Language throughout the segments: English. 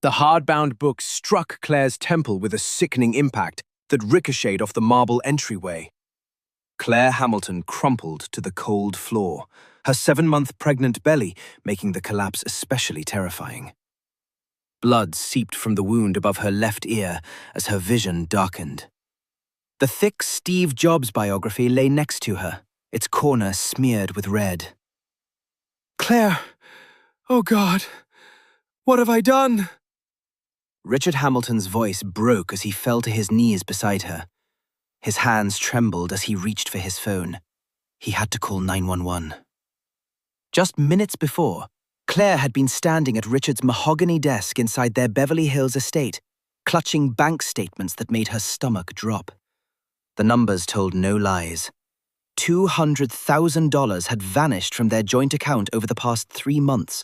The hardbound book struck Claire's temple with a sickening impact that ricocheted off the marble entryway. Claire Hamilton crumpled to the cold floor, her 7-month pregnant belly making the collapse especially terrifying. Blood seeped from the wound above her left ear as her vision darkened. The thick Steve Jobs biography lay next to her, its corner smeared with red. Claire, oh God, what have I done? Richard Hamilton's voice broke as he fell to his knees beside her. His hands trembled as he reached for his phone. He had to call 911. Just minutes before, Claire had been standing at Richard's mahogany desk inside their Beverly Hills estate, clutching bank statements that made her stomach drop. The numbers told no lies. $200,000 had vanished from their joint account over the past 3 months.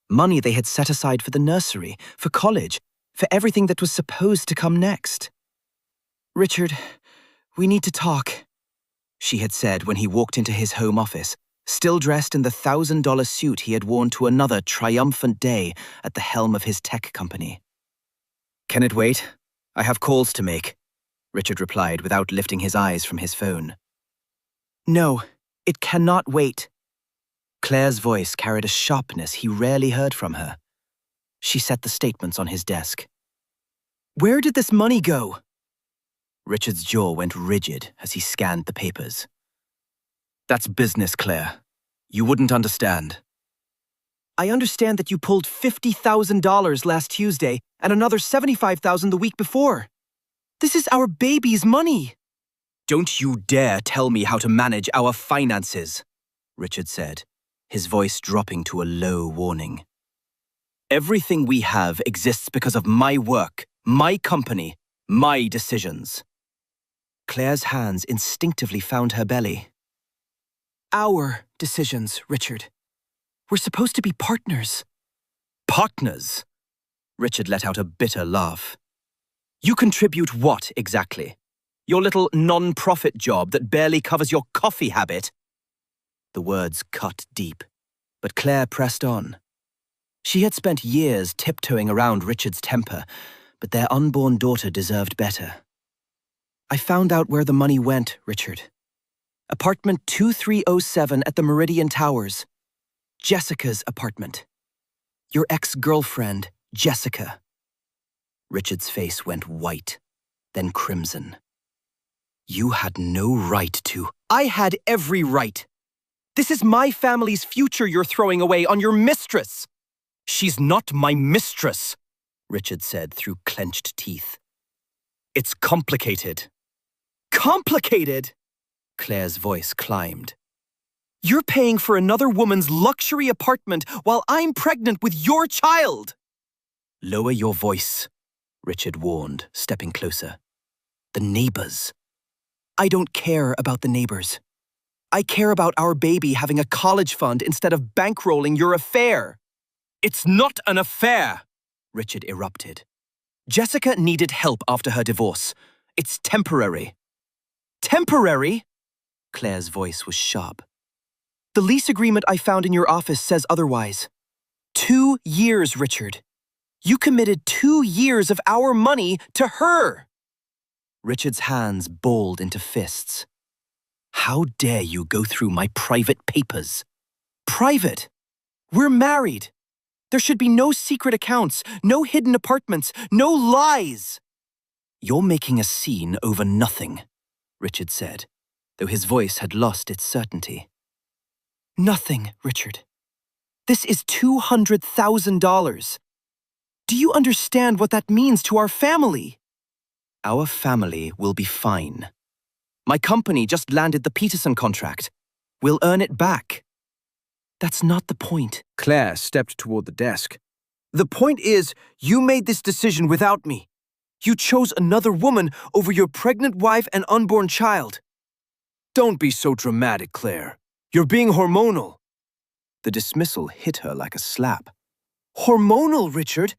Money they had set aside for the nursery, for college, for everything that was supposed to come next. Richard, we need to talk, she had said when he walked into his home office, still dressed in the $1,000 suit he had worn to another triumphant day at the helm of his tech company. "Can it wait? I have calls to make," Richard replied without lifting his eyes from his phone. No, it cannot wait. Claire's voice carried a sharpness he rarely heard from her. She set the statements on his desk. Where did this money go? Richard's jaw went rigid as he scanned the papers. "That's business, Claire. You wouldn't understand." I understand that you pulled $50,000 last Tuesday and another $75,000 the week before. This is our baby's money. "Don't you dare tell me how to manage our finances," Richard said, his voice dropping to a low warning. "Everything we have exists because of my work, my company, my decisions." Claire's hands instinctively found her belly. Our decisions, Richard. We're supposed to be partners. Partners? Richard let out a bitter laugh. "You contribute what, exactly? Your little non-profit job that barely covers your coffee habit?" The words cut deep, but Claire pressed on. She had spent years tiptoeing around Richard's temper, but their unborn daughter deserved better. "I found out where the money went, Richard. Apartment 2307 at the Meridian Towers. Jessica's apartment. Your ex-girlfriend, Jessica." Richard's face went white, then crimson. "You had no right to—" "I had every right. This is my family's future you're throwing away on your mistress." "She's not my mistress," Richard said through clenched teeth. "It's complicated." "Complicated?" Claire's voice climbed. "You're paying for another woman's luxury apartment while I'm pregnant with your child." "Lower your voice," Richard warned, stepping closer. "The neighbors." "I don't care about the neighbors. I care about our baby having a college fund instead of bankrolling your affair." "It's not an affair," Richard erupted. "Jessica needed help after her divorce. It's temporary." "Temporary?" Claire's voice was sharp. "The lease agreement I found in your office says otherwise. 2 years, Richard. You committed 2 years of our money to her." Richard's hands balled into fists. "How dare you go through my private papers?" "Private? We're married. There should be no secret accounts, no hidden apartments, no lies." "You're making a scene over nothing," Richard said, though his voice had lost its certainty. "Nothing, Richard. This is $200,000. Do you understand what that means to our family?" "Our family will be fine. My company just landed the Peterson contract. We'll earn it back." "That's not the point." Claire stepped toward the desk. "The point is, you made this decision without me. You chose another woman over your pregnant wife and unborn child." "Don't be so dramatic, Claire. You're being hormonal." The dismissal hit her like a slap. "Hormonal, Richard?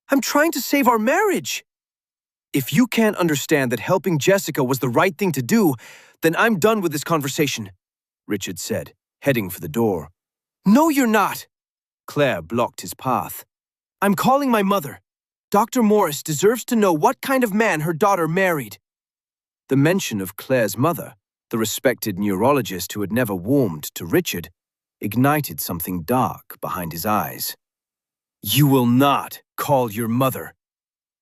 I'm trying to save our marriage." "If you can't understand that helping Jessica was the right thing to do, then I'm done with this conversation," Richard said, heading for the door. "No, you're not." Claire blocked his path. "I'm calling my mother. Dr. Morris deserves to know what kind of man her daughter married. The mention of Claire's mother, the respected neurologist who had never warmed to Richard, ignited something dark behind his eyes. "You will not call your mother."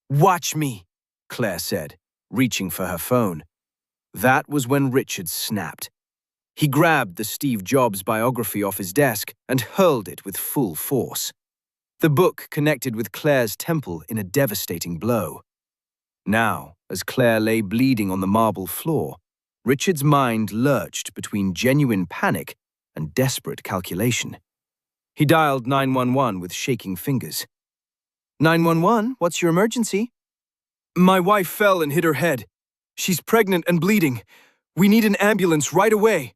"Watch me," Claire said, reaching for her phone. That was when Richard snapped. He grabbed the Steve Jobs biography off his desk and hurled it with full force. The book connected with Claire's temple in a devastating blow. Now, as Claire lay bleeding on the marble floor, Richard's mind lurched between genuine panic and desperate calculation. He dialed 911 with shaking fingers. 911, what's your emergency? My wife fell and hit her head. She's pregnant and bleeding. We need an ambulance right away.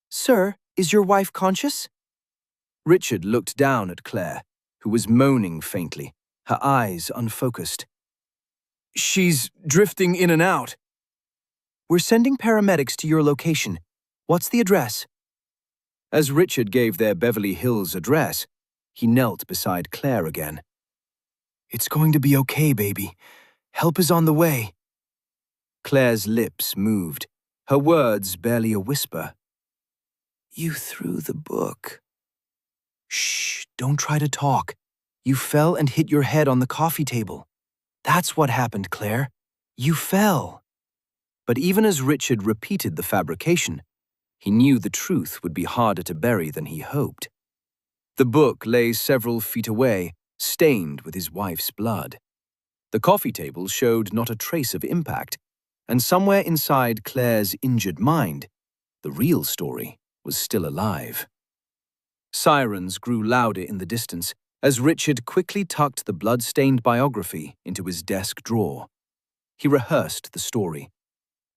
Sir, is your wife conscious? Richard looked down at Claire, who was moaning faintly, her eyes unfocused. She's drifting in and out. We're sending paramedics to your location. What's the address? As Richard gave their Beverly Hills address, he knelt beside Claire again. It's going to be okay, baby. Help is on the way. Claire's lips moved, her words barely a whisper. You threw the book. Shh, don't try to talk. You fell and hit your head on the coffee table. That's what happened, Claire. You fell. But even as Richard repeated the fabrication, he knew the truth would be harder to bury than he hoped. The book lay several feet away, stained with his wife's blood. The coffee table showed not a trace of impact, and somewhere inside Claire's injured mind, the real story was still alive. Sirens grew louder in the distance as Richard quickly tucked the blood-stained biography into his desk drawer. He rehearsed the story.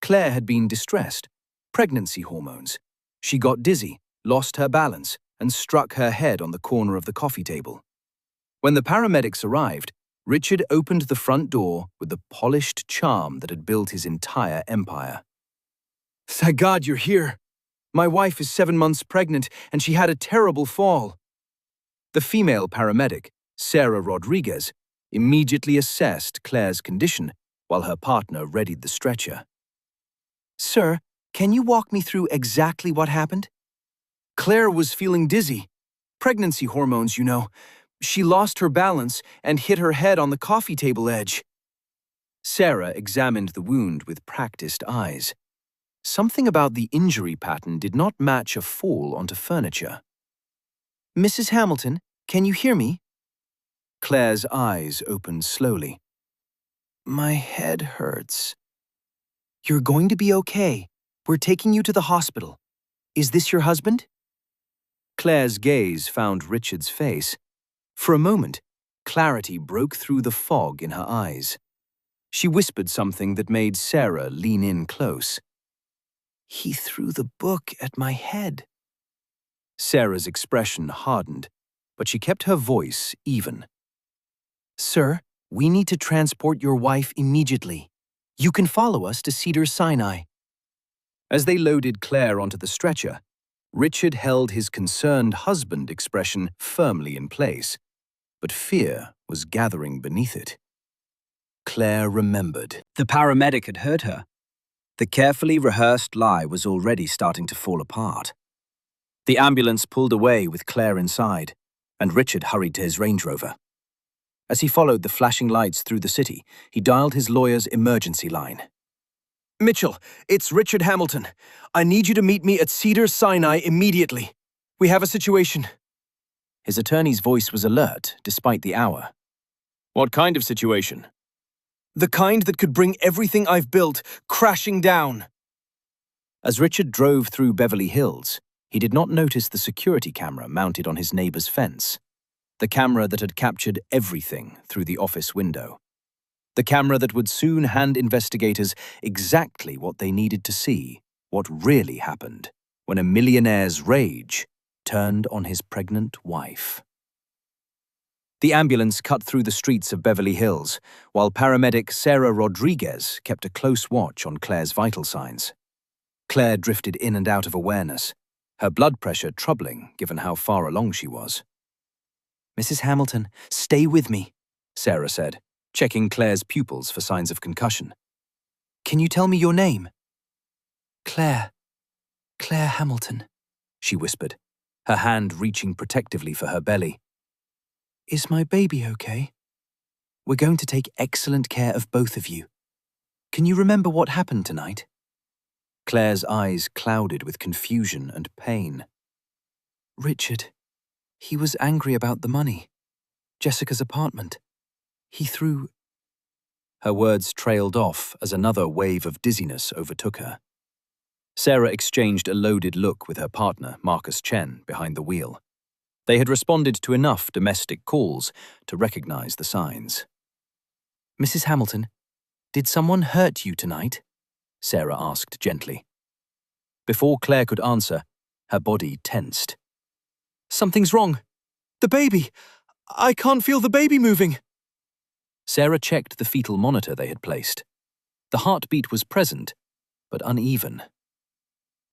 Claire had been distressed. Pregnancy hormones. She got dizzy, lost her balance, and struck her head on the corner of the coffee table. When the paramedics arrived, Richard opened the front door with the polished charm that had built his entire empire. Thank God you're here. My wife is 7 months pregnant, and she had a terrible fall. The female paramedic, Sarah Rodriguez, immediately assessed Claire's condition while her partner readied the stretcher. Sir, can you walk me through exactly what happened? Claire was feeling dizzy. Pregnancy hormones, you know. She lost her balance and hit her head on the coffee table edge. Sarah examined the wound with practiced eyes. Something about the injury pattern did not match a fall onto furniture. Mrs. Hamilton, can you hear me? Claire's eyes opened slowly. My head hurts. You're going to be okay. We're taking you to the hospital. Is this your husband? Claire's gaze found Richard's face. For a moment, clarity broke through the fog in her eyes. She whispered something that made Sarah lean in close. He threw the book at my head. Sarah's expression hardened, but she kept her voice even. Sir, we need to transport your wife immediately. You can follow us to Cedars-Sinai. As they loaded Claire onto the stretcher, Richard held his concerned husband expression firmly in place, but fear was gathering beneath it. Claire remembered. The paramedic had heard her. The carefully rehearsed lie was already starting to fall apart. The ambulance pulled away with Claire inside, and Richard hurried to his Range Rover. As he followed the flashing lights through the city, he dialed his lawyer's emergency line. Mitchell, it's Richard Hamilton. I need you to meet me at Cedars-Sinai immediately. We have a situation. His attorney's voice was alert, despite the hour. What kind of situation? The kind that could bring everything I've built crashing down. As Richard drove through Beverly Hills, he did not notice the security camera mounted on his neighbor's fence. The camera that had captured everything through the office window. The camera that would soon hand investigators exactly what they needed to see, what really happened, when a millionaire's rage turned on his pregnant wife. The ambulance cut through the streets of Beverly Hills, while paramedic Sarah Rodriguez kept a close watch on Claire's vital signs. Claire drifted in and out of awareness, her blood pressure troubling given how far along she was. Mrs. Hamilton, stay with me. Sarah said, checking Claire's pupils for signs of concussion. Can you tell me your name? Claire Hamilton, she whispered, her hand reaching protectively for her belly. Is my baby okay? We're going to take excellent care of both of you. Can you remember what happened tonight? Claire's eyes clouded with confusion and pain. Richard, he was angry about the money. Jessica's apartment. He threw... Her words trailed off as another wave of dizziness overtook her. Sarah exchanged a loaded look with her partner, Marcus Chen, behind the wheel. They had responded to enough domestic calls to recognize the signs. Mrs. Hamilton, did someone hurt you tonight? Sarah asked gently. Before Claire could answer, her body tensed. Something's wrong. The baby! I can't feel the baby moving. Sarah checked the fetal monitor they had placed. The heartbeat was present, but uneven.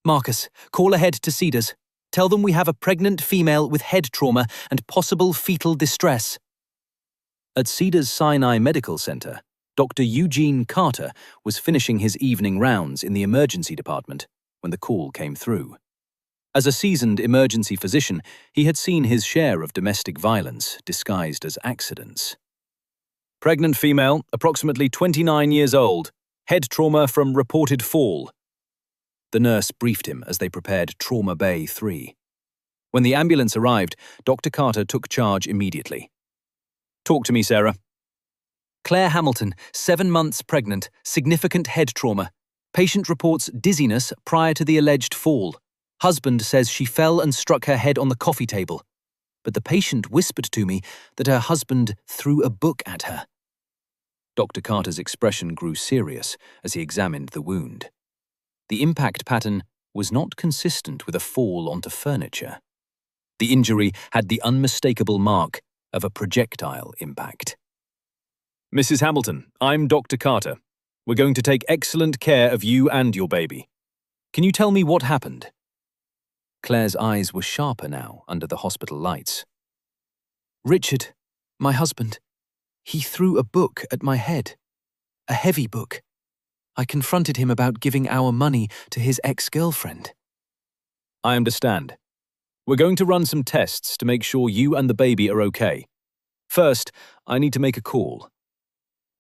Marcus, call ahead to Cedars. Tell them we have a pregnant female with head trauma and possible fetal distress. At Cedars Sinai Medical Center, Dr. Eugene Carter was finishing his evening rounds in the emergency department when the call came through. As a seasoned emergency physician, he had seen his share of domestic violence disguised as accidents. Pregnant female, approximately 29 years old, head trauma from reported fall. The nurse briefed him as they prepared Trauma Bay 3. When the ambulance arrived, Dr. Carter took charge immediately. Talk to me, Sarah. Claire Hamilton, 7 months pregnant, significant head trauma. Patient reports dizziness prior to the alleged fall. Husband says she fell and struck her head on the coffee table. But the patient whispered to me that her husband threw a book at her. Dr. Carter's expression grew serious as he examined the wound. The impact pattern was not consistent with a fall onto furniture. The injury had the unmistakable mark of a projectile impact. Mrs. Hamilton, I'm Dr. Carter. We're going to take excellent care of you and your baby. Can you tell me what happened? Claire's eyes were sharper now under the hospital lights. Richard, my husband, he threw a book at my head. A heavy book. I confronted him about giving our money to his ex-girlfriend. I understand. We're going to run some tests to make sure you and the baby are okay. First, I need to make a call.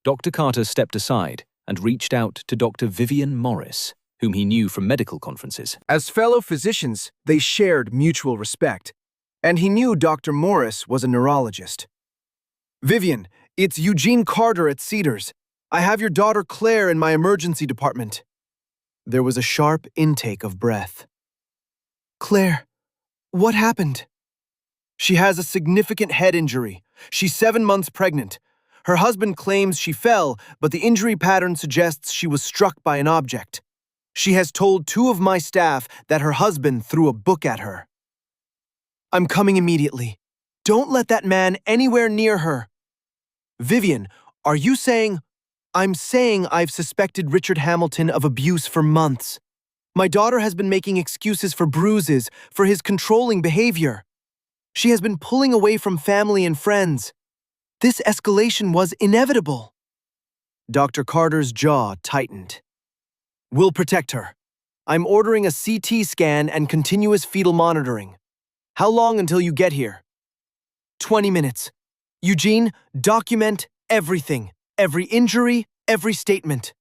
Dr. Carter stepped aside and reached out to Dr. Vivian Morris, whom he knew from medical conferences. As fellow physicians, they shared mutual respect, and he knew Dr. Morris was a neurologist. Vivian, it's Eugene Carter at Cedars. I have your daughter Claire in my emergency department. There was a sharp intake of breath. Claire, what happened? She has a significant head injury. She's 7 months pregnant. Her husband claims she fell, but the injury pattern suggests she was struck by an object. She has told 2 of my staff that her husband threw a book at her. I'm coming immediately. Don't let that man anywhere near her. Vivian, are you saying... I'm saying I've suspected Richard Hamilton of abuse for months. My daughter has been making excuses for bruises, for his controlling behavior. She has been pulling away from family and friends. This escalation was inevitable. Dr. Carter's jaw tightened. We'll protect her. I'm ordering a CT scan and continuous fetal monitoring. How long until you get here? 20 minutes. Eugene, document everything. Every injury, every statement.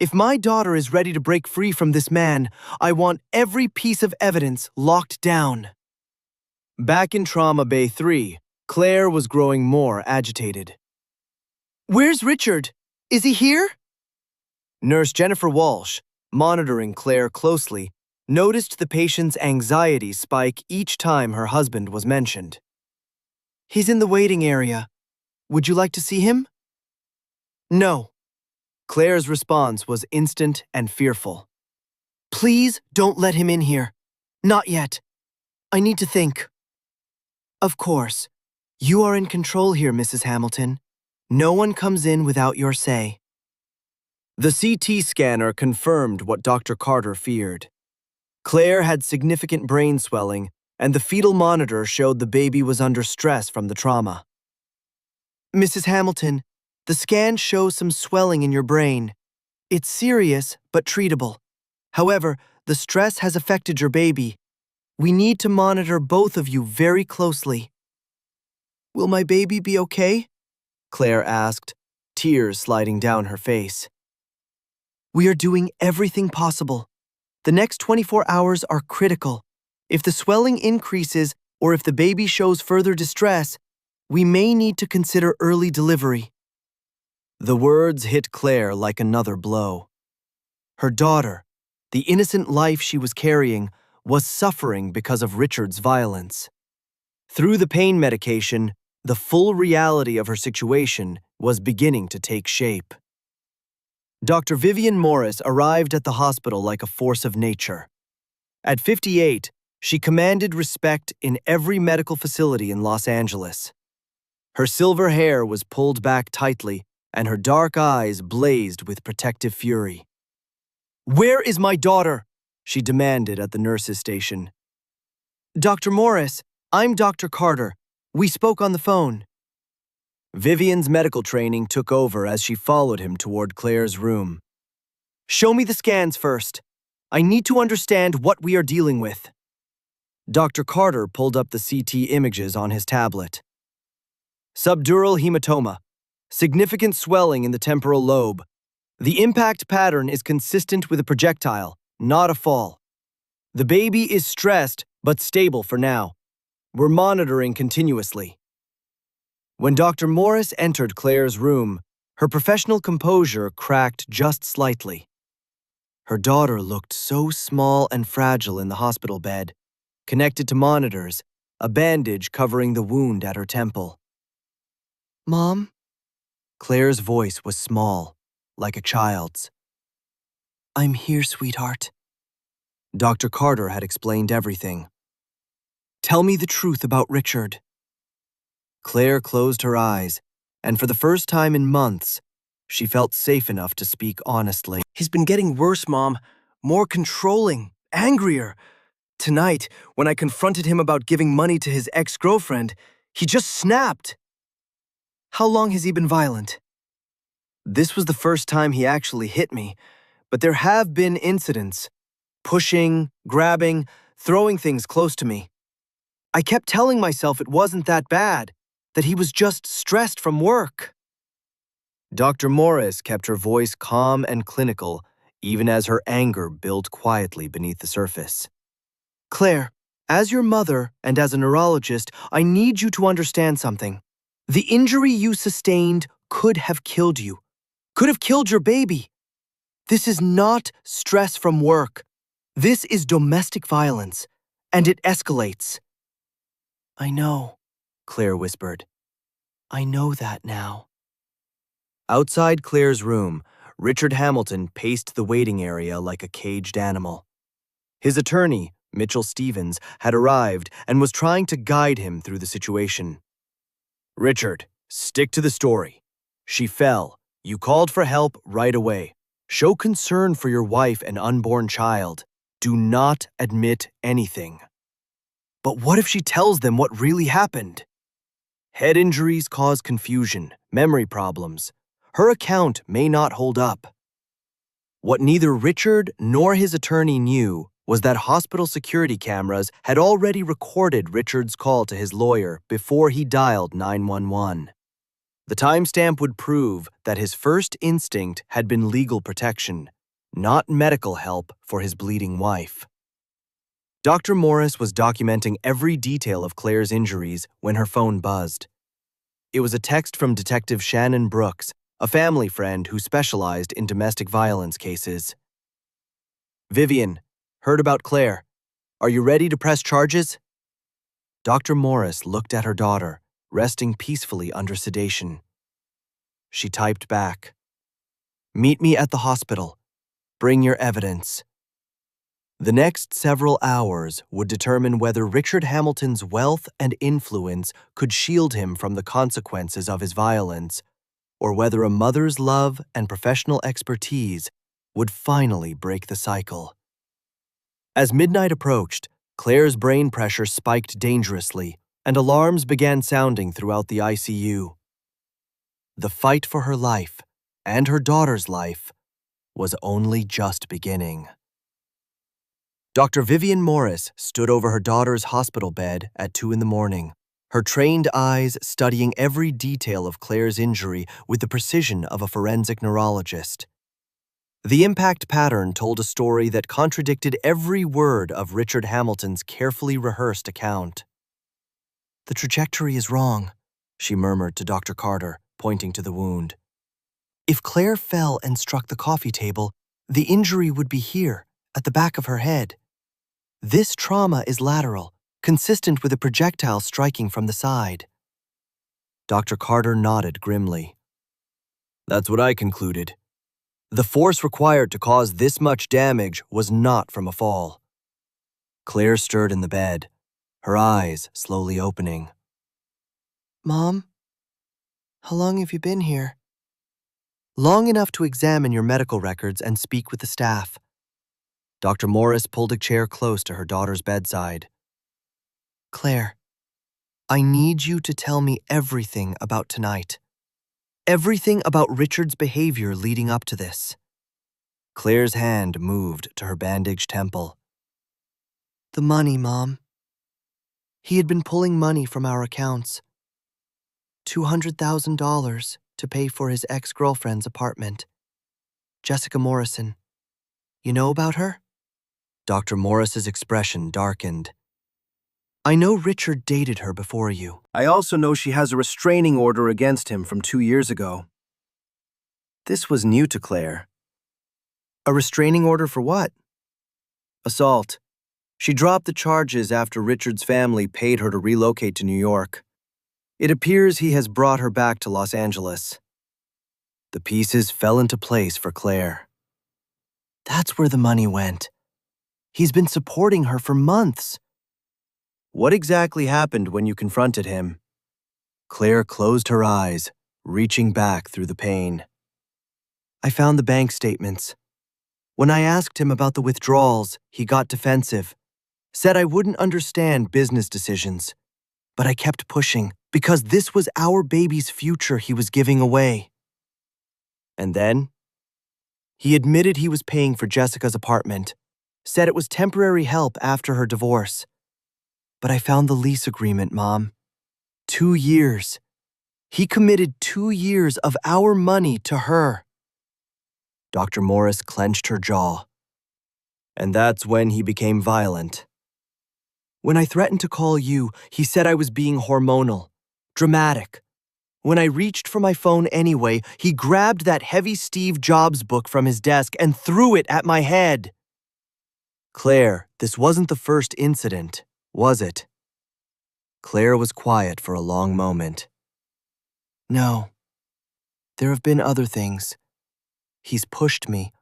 If my daughter is ready to break free from this man, I want every piece of evidence locked down. Back in Trauma Bay 3, Claire was growing more agitated. Where's Richard? Is he here? Nurse Jennifer Walsh, monitoring Claire closely, noticed the patient's anxiety spike each time her husband was mentioned. He's in the waiting area. Would you like to see him? No. Claire's response was instant and fearful. Please don't let him in here. Not yet. I need to think. Of course. You are in control here, Mrs. Hamilton. No one comes in without your say. The CT scanner confirmed what Dr. Carter feared. Claire had significant brain swelling, and the fetal monitor showed the baby was under stress from the trauma. Mrs. Hamilton, the scan shows some swelling in your brain. It's serious, but treatable. However, the stress has affected your baby. We need to monitor both of you very closely. Will my baby be okay? Claire asked, tears sliding down her face. We are doing everything possible. The next 24 hours are critical. If the swelling increases or if the baby shows further distress, we may need to consider early delivery. The words hit Claire like another blow. Her daughter, the innocent life she was carrying, was suffering because of Richard's violence. Through the pain medication, the full reality of her situation was beginning to take shape. Dr. Vivian Morris arrived at the hospital like a force of nature. At 58, she commanded respect in every medical facility in Los Angeles. Her silver hair was pulled back tightly, and her dark eyes blazed with protective fury. "Where is my daughter?" she demanded at the nurse's station. "Dr. Morris, I'm Dr. Carter. We spoke on the phone." Vivian's medical training took over as she followed him toward Claire's room. "Show me the scans first. I need to understand what we are dealing with." Dr. Carter pulled up the CT images on his tablet. Subdural hematoma, significant swelling in the temporal lobe. The impact pattern is consistent with a projectile, not a fall. The baby is stressed but stable for now. We're monitoring continuously. When Dr. Morris entered Claire's room, her professional composure cracked just slightly. Her daughter looked so small and fragile in the hospital bed, connected to monitors, a bandage covering the wound at her temple. "Mom?" Claire's voice was small, like a child's. "I'm here, sweetheart." Dr. Carter had explained everything. "Tell me the truth about Richard." Claire closed her eyes, and for the first time in months, she felt safe enough to speak honestly. "He's been getting worse, Mom. More controlling, angrier. Tonight, when I confronted him about giving money to his ex-girlfriend, he just snapped." "How long has he been violent?" "This was the first time he actually hit me, but there have been incidents. Pushing, grabbing, throwing things close to me. I kept telling myself it wasn't that bad, that he was just stressed from work." Dr. Morris kept her voice calm and clinical, even as her anger built quietly beneath the surface. "Claire, as your mother and as a neurologist, I need you to understand something. The injury you sustained could have killed you, could have killed your baby. This is not stress from work. This is domestic violence, and it escalates." "I know," Claire whispered. "I know that now." Outside Claire's room, Richard Hamilton paced the waiting area like a caged animal. His attorney, Mitchell Stevens, had arrived and was trying to guide him through the situation. "Richard, stick to the story. She fell. You called for help right away. Show concern for your wife and unborn child. Do not admit anything." "But what if she tells them what really happened?" "Head injuries cause confusion, memory problems. Her account may not hold up." What neither Richard nor his attorney knew was that hospital security cameras had already recorded Richard's call to his lawyer before he dialed 911. The timestamp would prove that his first instinct had been legal protection, not medical help for his bleeding wife. Dr. Morris was documenting every detail of Claire's injuries when her phone buzzed. It was a text from Detective Shannon Brooks, a family friend who specialized in domestic violence cases. "Vivian, heard about Claire. Are you ready to press charges?" Dr. Morris looked at her daughter, resting peacefully under sedation. She typed back, "Meet me at the hospital. Bring your evidence." The next several hours would determine whether Richard Hamilton's wealth and influence could shield him from the consequences of his violence, or whether a mother's love and professional expertise would finally break the cycle. As midnight approached, Claire's brain pressure spiked dangerously, and alarms began sounding throughout the ICU. The fight for her life and her daughter's life was only just beginning. Dr. Vivian Morris stood over her daughter's hospital bed at 2 in the morning, her trained eyes studying every detail of Claire's injury with the precision of a forensic neurologist. The impact pattern told a story that contradicted every word of Richard Hamilton's carefully rehearsed account. "The trajectory is wrong," she murmured to Dr. Carter, pointing to the wound. "If Claire fell and struck the coffee table, the injury would be here, at the back of her head. This trauma is lateral, consistent with a projectile striking from the side." Dr. Carter nodded grimly. "That's what I concluded. The force required to cause this much damage was not from a fall." Claire stirred in the bed, her eyes slowly opening. "Mom, how long have you been here?" "Long enough to examine your medical records and speak with the staff." Dr. Morris pulled a chair close to her daughter's bedside. "Claire, I need you to tell me everything about tonight. Everything about Richard's behavior leading up to this." Claire's hand moved to her bandaged temple. "The money, Mom. He had been pulling money from our accounts. $200,000 to pay for his ex-girlfriend's apartment. Jessica Morrison. You know about her?" Dr. Morris's expression darkened. "I know Richard dated her before you. I also know she has a restraining order against him from 2 years ago." This was new to Claire. "A restraining order for what?" "Assault. She dropped the charges after Richard's family paid her to relocate to New York. It appears he has brought her back to Los Angeles." The pieces fell into place for Claire. "That's where the money went. He's been supporting her for months." "What exactly happened when you confronted him?" Claire closed her eyes, reaching back through the pain. "I found the bank statements. When I asked him about the withdrawals, he got defensive, said I wouldn't understand business decisions. But I kept pushing, because this was our baby's future he was giving away." "And then?" "He admitted he was paying for Jessica's apartment, said it was temporary help after her divorce. But I found the lease agreement, Mom. 2 years. He committed 2 years of our money to her." Dr. Morris clenched her jaw. "And that's when he became violent." "When I threatened to call you, he said I was being hormonal, dramatic. When I reached for my phone anyway, he grabbed that heavy Steve Jobs book from his desk and threw it at my head." "Claire, this wasn't the first incident, was it?" Claire was quiet for a long moment. "No. There have been other things. He's pushed me,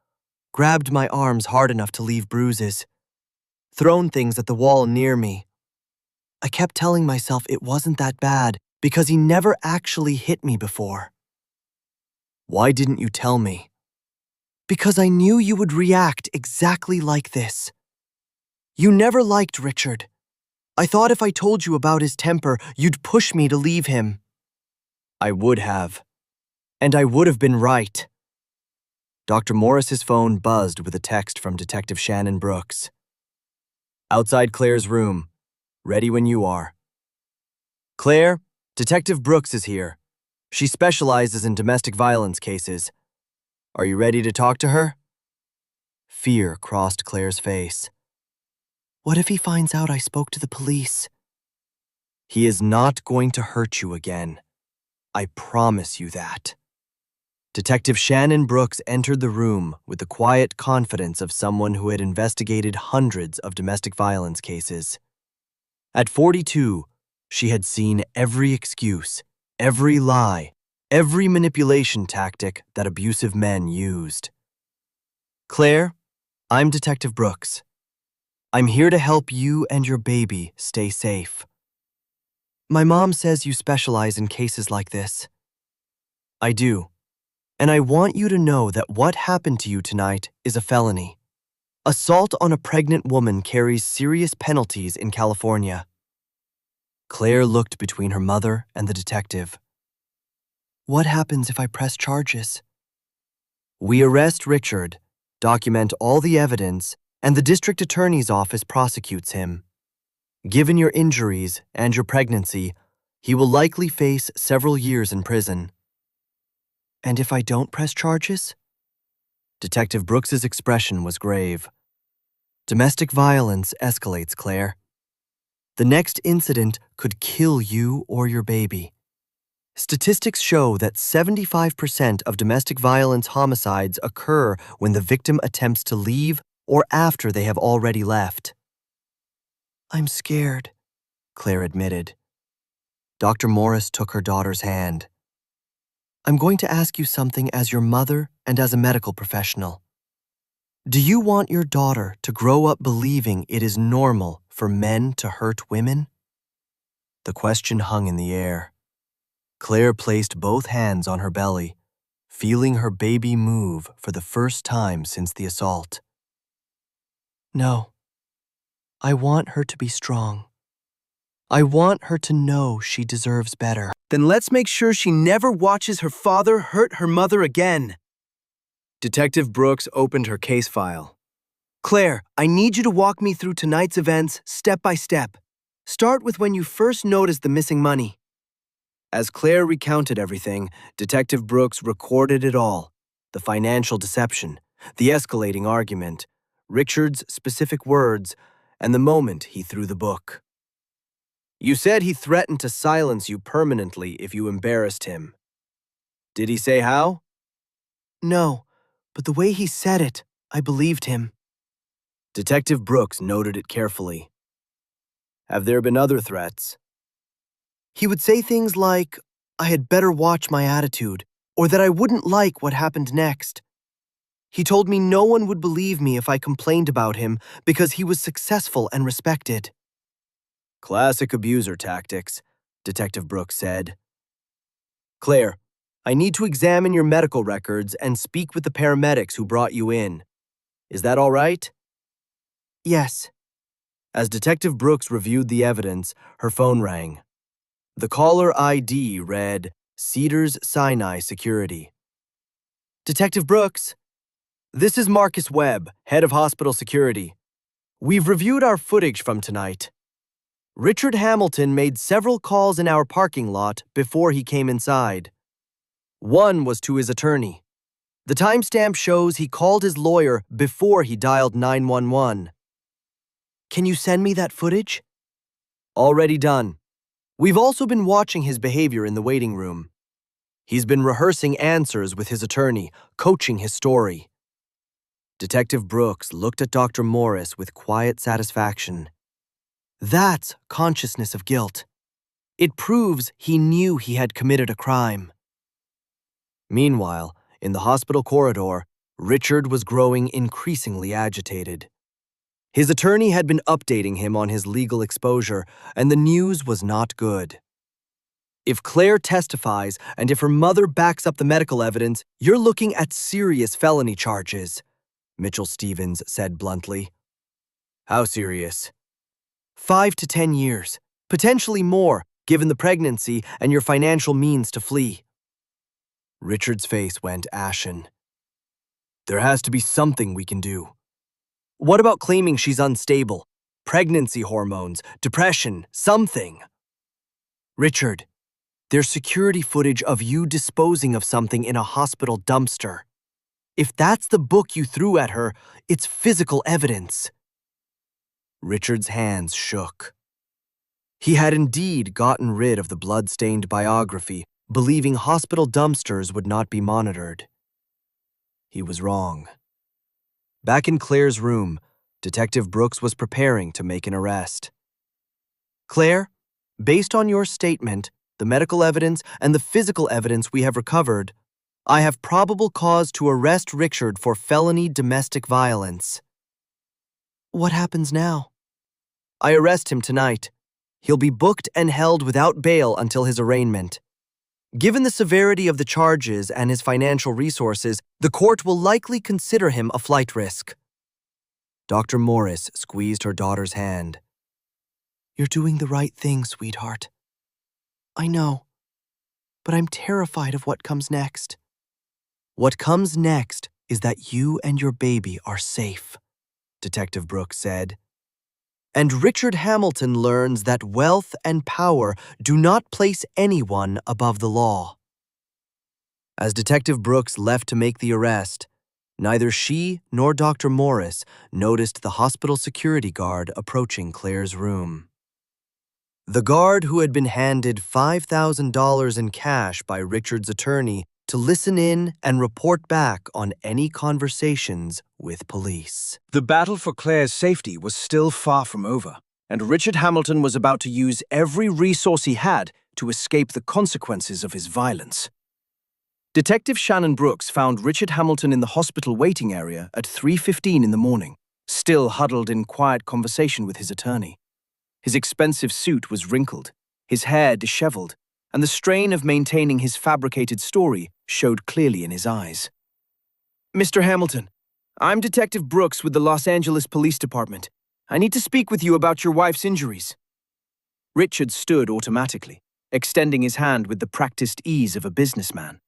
grabbed my arms hard enough to leave bruises, thrown things at the wall near me. I kept telling myself it wasn't that bad because he never actually hit me before." "Why didn't you tell me?" "Because I knew you would react exactly like this. You never liked Richard. I thought if I told you about his temper, you'd push me to leave him." "I would have. And I would have been right." Dr. Morris's phone buzzed with a text from Detective Shannon Brooks. "Outside Claire's room. Ready when you are." "Claire, Detective Brooks is here. She specializes in domestic violence cases. Are you ready to talk to her?" Fear crossed Claire's face. "What if he finds out I spoke to the police?" "He is not going to hurt you again. I promise you that." Detective Shannon Brooks entered the room with the quiet confidence of someone who had investigated hundreds of domestic violence cases. At 42, she had seen every excuse, every lie, every manipulation tactic that abusive men used. "Claire, I'm Detective Brooks. I'm here to help you and your baby stay safe. My mom says you specialize in cases like this." "I do. And I want you to know that what happened to you tonight is a felony. Assault on a pregnant woman carries serious penalties in California." Claire looked between her mother and the detective. What happens if I press charges? We arrest Richard, document all the evidence, and the district attorney's office prosecutes him. Given your injuries and your pregnancy, he will likely face several years in prison. And if I don't press charges? Detective Brooks's expression was grave. Domestic violence escalates, Claire. The next incident could kill you or your baby. Statistics show that 75% of domestic violence homicides occur when the victim attempts to leave or after they have already left. I'm scared, Claire admitted. Dr. Morris took her daughter's hand. I'm going to ask you something as your mother and as a medical professional. Do you want your daughter to grow up believing it is normal for men to hurt women? The question hung in the air. Claire placed both hands on her belly, feeling her baby move for the first time since the assault. No. I want her to be strong. I want her to know she deserves better. Then let's make sure she never watches her father hurt her mother again. Detective Brooks opened her case file. Claire, I need you to walk me through tonight's events step by step. Start with when you first noticed the missing money. As Claire recounted everything, Detective Brooks recorded it all. The financial deception, the escalating argument, Richard's specific words, and the moment he threw the book. You said he threatened to silence you permanently if you embarrassed him. Did he say how? No, but the way he said it, I believed him. Detective Brooks noted it carefully. Have there been other threats? He would say things like, I had better watch my attitude, or that I wouldn't like what happened next. He told me no one would believe me if I complained about him because he was successful and respected. Classic abuser tactics, Detective Brooks said. Claire, I need to examine your medical records and speak with the paramedics who brought you in. Is that all right? Yes. As Detective Brooks reviewed the evidence, her phone rang. The caller ID read, Cedars-Sinai Security. Detective Brooks, this is Marcus Webb, head of hospital security. We've reviewed our footage from tonight. Richard Hamilton made several calls in our parking lot before he came inside. One was to his attorney. The timestamp shows he called his lawyer before he dialed 911. Can you send me that footage? Already done. We've also been watching his behavior in the waiting room. He's been rehearsing answers with his attorney, coaching his story. Detective Brooks looked at Dr. Morris with quiet satisfaction. That's consciousness of guilt. It proves he knew he had committed a crime. Meanwhile, in the hospital corridor, Richard was growing increasingly agitated. His attorney had been updating him on his legal exposure, and the news was not good. If Claire testifies and if her mother backs up the medical evidence, you're looking at serious felony charges, Mitchell Stevens said bluntly. How serious? 5 to 10 years, potentially more, given the pregnancy and your financial means to flee. Richard's face went ashen. There has to be something we can do. What about claiming she's unstable? Pregnancy hormones, depression, something. Richard, there's security footage of you disposing of something in a hospital dumpster. If that's the book you threw at her, it's physical evidence. Richard's hands shook. He had indeed gotten rid of the blood-stained biography, believing hospital dumpsters would not be monitored. He was wrong. Back in Claire's room, Detective Brooks was preparing to make an arrest. Claire, based on your statement, the medical evidence, and the physical evidence we have recovered, I have probable cause to arrest Richard for felony domestic violence. What happens now? I arrest him tonight. He'll be booked and held without bail until his arraignment. Given the severity of the charges and his financial resources, the court will likely consider him a flight risk. Dr. Morris squeezed her daughter's hand. You're doing the right thing, sweetheart. I know. but I'm terrified of what comes next. What comes next is that you and your baby are safe, Detective Brooks said. And Richard Hamilton learns that wealth and power do not place anyone above the law. As Detective Brooks left to make the arrest, neither she nor Dr. Morris noticed the hospital security guard approaching Claire's room. The guard, who had been handed $5,000 in cash by Richard's attorney to listen in and report back on any conversations with police. The battle for Claire's safety was still far from over, and Richard Hamilton was about to use every resource he had to escape the consequences of his violence. Detective Shannon Brooks found Richard Hamilton in the hospital waiting area at 3:15 in the morning, still huddled in quiet conversation with his attorney. His expensive suit was wrinkled, his hair disheveled, and the strain of maintaining his fabricated story showed clearly in his eyes. "Mr. Hamilton, I'm Detective Brooks with the Los Angeles Police Department. I need to speak with you about your wife's injuries." Richard stood automatically, extending his hand with the practiced ease of a businessman.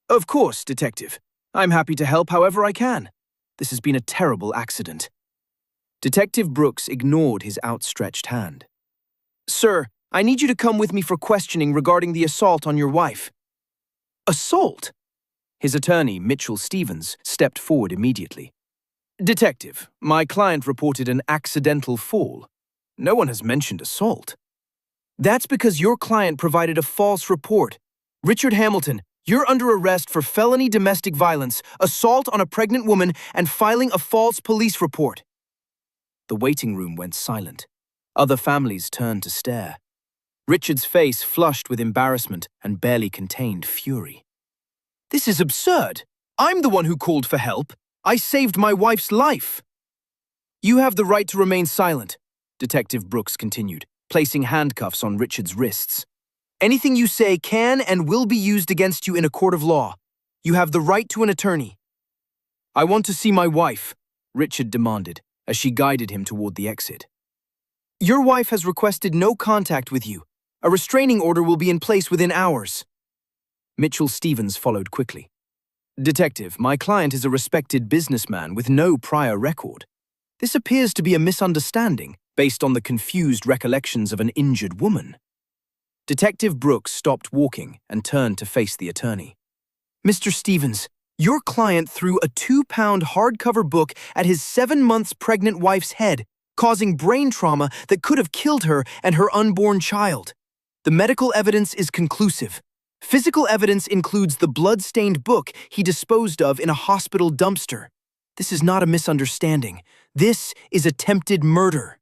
"Of course, Detective. I'm happy to help however I can. This has been a terrible accident." Detective Brooks ignored his outstretched hand. "Sir, I need you to come with me for questioning regarding the assault on your wife." "Assault?" His attorney, Mitchell Stevens, stepped forward immediately. "Detective, my client reported an accidental fall. No one has mentioned assault." "That's because your client provided a false report. Richard Hamilton, you're under arrest for felony domestic violence, assault on a pregnant woman, and filing a false police report." The waiting room went silent. Other families turned to stare. Richard's face flushed with embarrassment and barely contained fury. "This is absurd. I'm the one who called for help. I saved my wife's life." "You have the right to remain silent," Detective Brooks continued, placing handcuffs on Richard's wrists. "Anything you say can and will be used against you in a court of law. You have the right to an attorney." "I want to see my wife," Richard demanded, as she guided him toward the exit. "Your wife has requested no contact with you. A restraining order will be in place within hours." Mitchell Stevens followed quickly. "Detective, my client is a respected businessman with no prior record. This appears to be a misunderstanding based on the confused recollections of an injured woman." Detective Brooks stopped walking and turned to face the attorney. "Mr. Stevens, your client threw a 2-pound hardcover book at his 7 months pregnant wife's head, causing brain trauma that could have killed her and her unborn child. The medical evidence is conclusive. Physical evidence includes the blood-stained book he disposed of in a hospital dumpster. This is not a misunderstanding. This is attempted murder."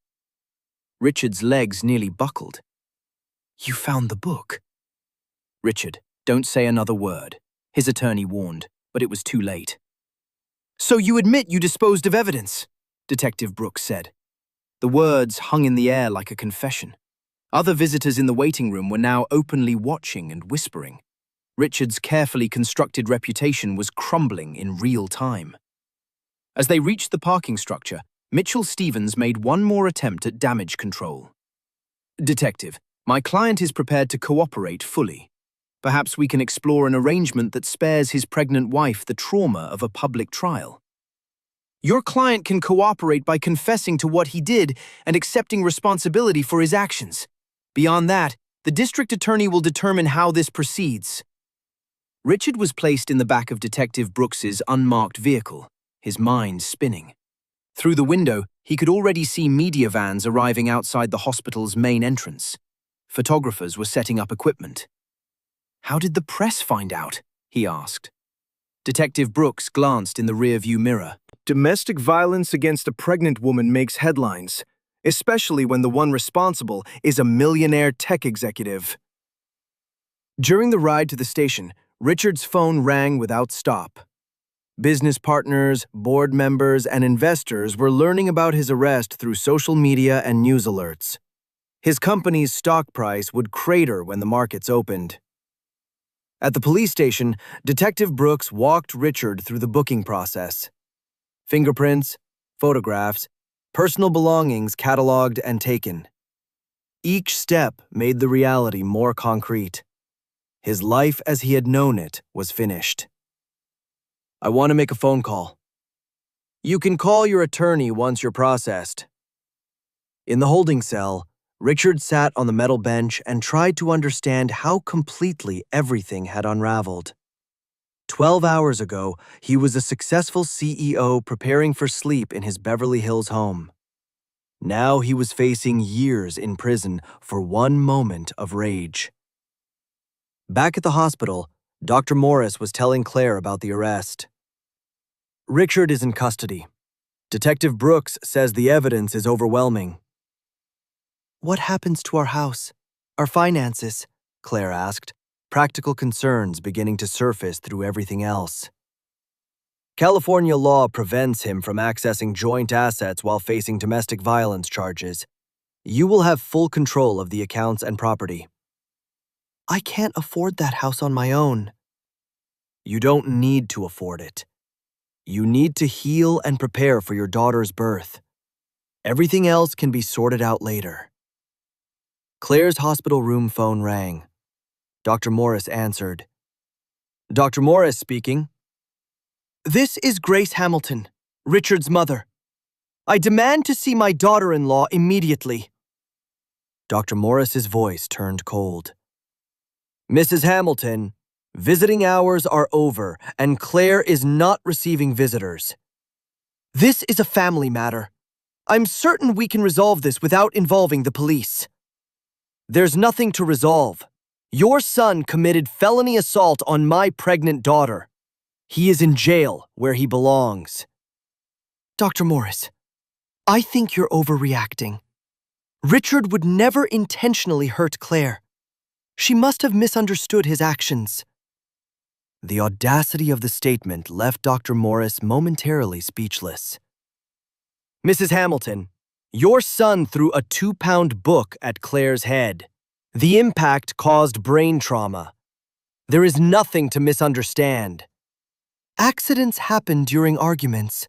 Richard's legs nearly buckled. "You found the book?" "Richard, don't say another word," his attorney warned, but it was too late. "So you admit you disposed of evidence?" Detective Brooks said. The words hung in the air like a confession. Other visitors in the waiting room were now openly watching and whispering. Richard's carefully constructed reputation was crumbling in real time. As they reached the parking structure, Mitchell Stevens made one more attempt at damage control. "Detective, my client is prepared to cooperate fully. Perhaps we can explore an arrangement that spares his pregnant wife the trauma of a public trial." "Your client can cooperate by confessing to what he did and accepting responsibility for his actions. Beyond that, the district attorney will determine how this proceeds." Richard was placed in the back of Detective Brooks's unmarked vehicle, his mind spinning. Through the window, he could already see media vans arriving outside the hospital's main entrance. Photographers were setting up equipment. "How did the press find out?" he asked. Detective Brooks glanced in the rearview mirror. Domestic violence against a pregnant woman makes headlines, especially when the one responsible is a millionaire tech executive. During the ride to the station, Richard's phone rang without stop. Business partners, board members, and investors were learning about his arrest through social media and news alerts. His company's stock price would crater when the markets opened. At the police station, Detective Brooks walked Richard through the booking process. Fingerprints, photographs, personal belongings cataloged and taken. Each step made the reality more concrete. His life as he had known it was finished. I want to make a phone call. You can call your attorney once you're processed. In the holding cell, Richard sat on the metal bench and tried to understand how completely everything had unraveled. 12 hours ago, he was a successful CEO preparing for sleep in his Beverly Hills home. Now he was facing years in prison for one moment of rage. Back at the hospital, Dr. Morris was telling Claire about the arrest. Richard is in custody. Detective Brooks says the evidence is overwhelming. What happens to our house, our finances? Claire asked, practical concerns beginning to surface through everything else. California law prevents him from accessing joint assets while facing domestic violence charges. You will have full control of the accounts and property. I can't afford that house on my own. You don't need to afford it. You need to heal and prepare for your daughter's birth. Everything else can be sorted out later. Claire's hospital room phone rang. Dr. Morris answered. Dr. Morris speaking. This is Grace Hamilton, Richard's mother. I demand to see my daughter-in-law immediately. Dr. Morris's voice turned cold. Mrs. Hamilton, visiting hours are over, and Claire is not receiving visitors. This is a family matter. I'm certain we can resolve this without involving the police. There's nothing to resolve. Your son committed felony assault on my pregnant daughter. He is in jail where he belongs. Dr. Morris, I think you're overreacting. Richard would never intentionally hurt Claire. She must have misunderstood his actions. The audacity of the statement left Dr. Morris momentarily speechless. Mrs. Hamilton, your son threw a 2-pound book at Claire's head. The impact caused brain trauma. There is nothing to misunderstand. Accidents happen during arguments.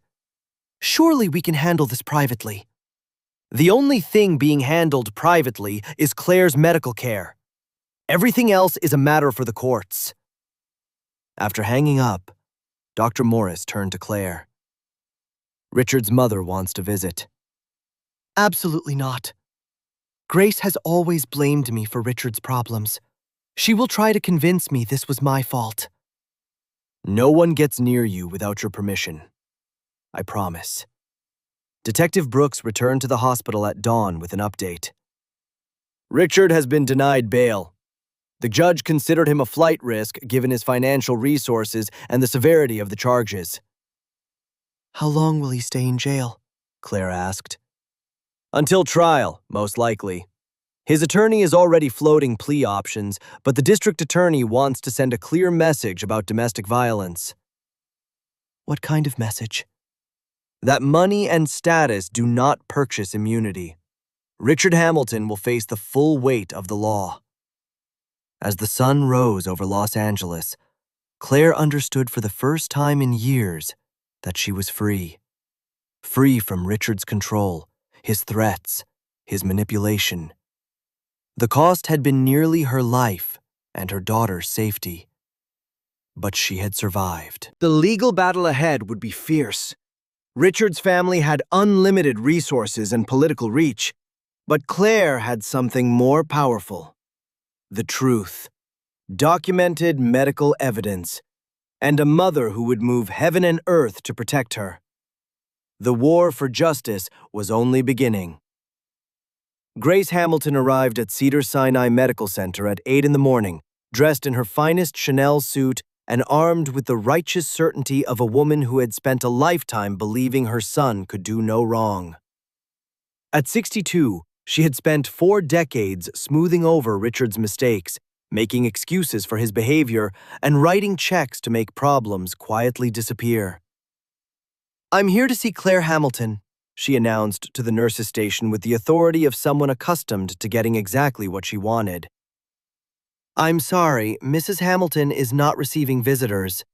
Surely we can handle this privately. The only thing being handled privately is Claire's medical care. Everything else is a matter for the courts. After hanging up, Dr. Morris turned to Claire. Richard's mother wants to visit. Absolutely not. Grace has always blamed me for Richard's problems. She will try to convince me this was my fault. No one gets near you without your permission. I promise. Detective Brooks returned to the hospital at dawn with an update. Richard has been denied bail. The judge considered him a flight risk given his financial resources and the severity of the charges. How long will he stay in jail? Claire asked. Until trial, most likely. His attorney is already floating plea options, but the district attorney wants to send a clear message about domestic violence. What kind of message? That money and status do not purchase immunity. Richard Hamilton will face the full weight of the law. As the sun rose over Los Angeles, Claire understood for the first time in years that she was free. Free from Richard's control, his threats, his manipulation. The cost had been nearly her life and her daughter's safety. But she had survived. The legal battle ahead would be fierce. Richard's family had unlimited resources and political reach, but Claire had something more powerful. The truth, documented medical evidence, and a mother who would move heaven and earth to protect her. The war for justice was only beginning. Grace Hamilton arrived at Cedars-Sinai Medical Center at 8 in the morning, dressed in her finest Chanel suit and armed with the righteous certainty of a woman who had spent a lifetime believing her son could do no wrong. At 62, she had spent 4 decades smoothing over Richard's mistakes, making excuses for his behavior, and writing checks to make problems quietly disappear. I'm here to see Claire Hamilton, she announced to the nurse's station with the authority of someone accustomed to getting exactly what she wanted. I'm sorry, Mrs. Hamilton is not receiving visitors.